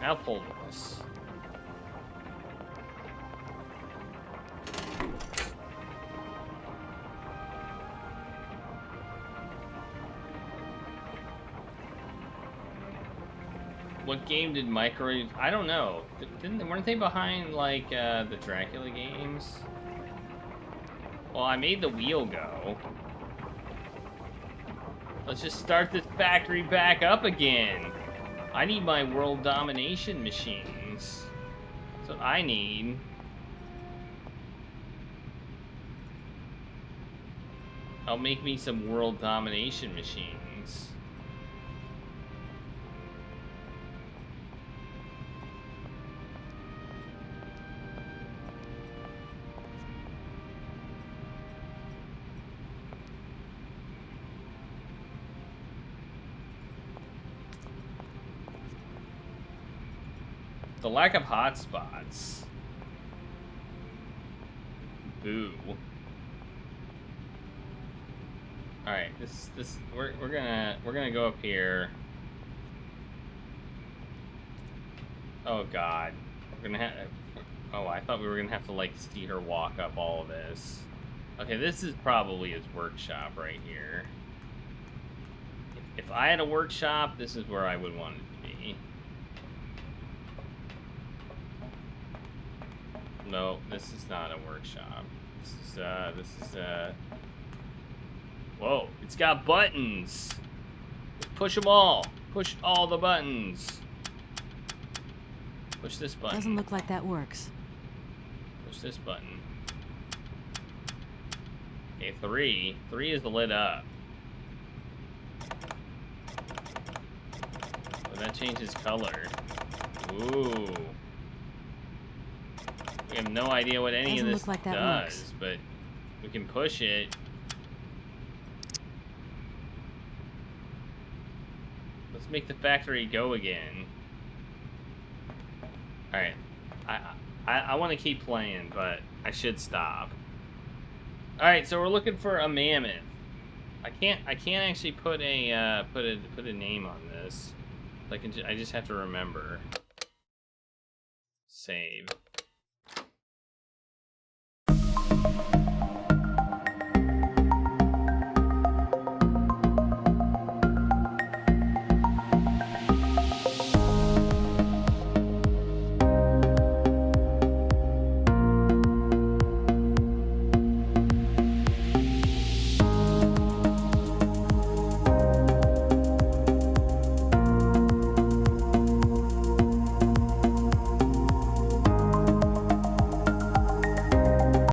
I'll pull this. What game did Microwave? I don't know. Weren't they behind like the Dracula games? Well, I made the wheel go. Let's just start this factory back up again. I need my world domination machines. That's what I need. I'll make me some world domination machines. The lack of hotspots. Boo. All right, we're gonna go up here. Oh God, we're gonna have. Oh, I thought we were gonna have to like see her walk up all of this. Okay, this is probably his workshop right here. If I had a workshop, this is where I would want it to be. No, this is not a workshop. This is whoa, it's got buttons. Push them all. Push all the buttons. Push this button. Doesn't look like that works. Push this button. Okay, 3. 3 is lit up. Oh, that changes color. Ooh. We have no idea what any of this like that does, works. but we can push it. Let's make the factory go again. All right, I want to keep playing, but I should stop. All right, so we're looking for a mammoth. I can't actually put a put a name on this. I just have to remember. Save.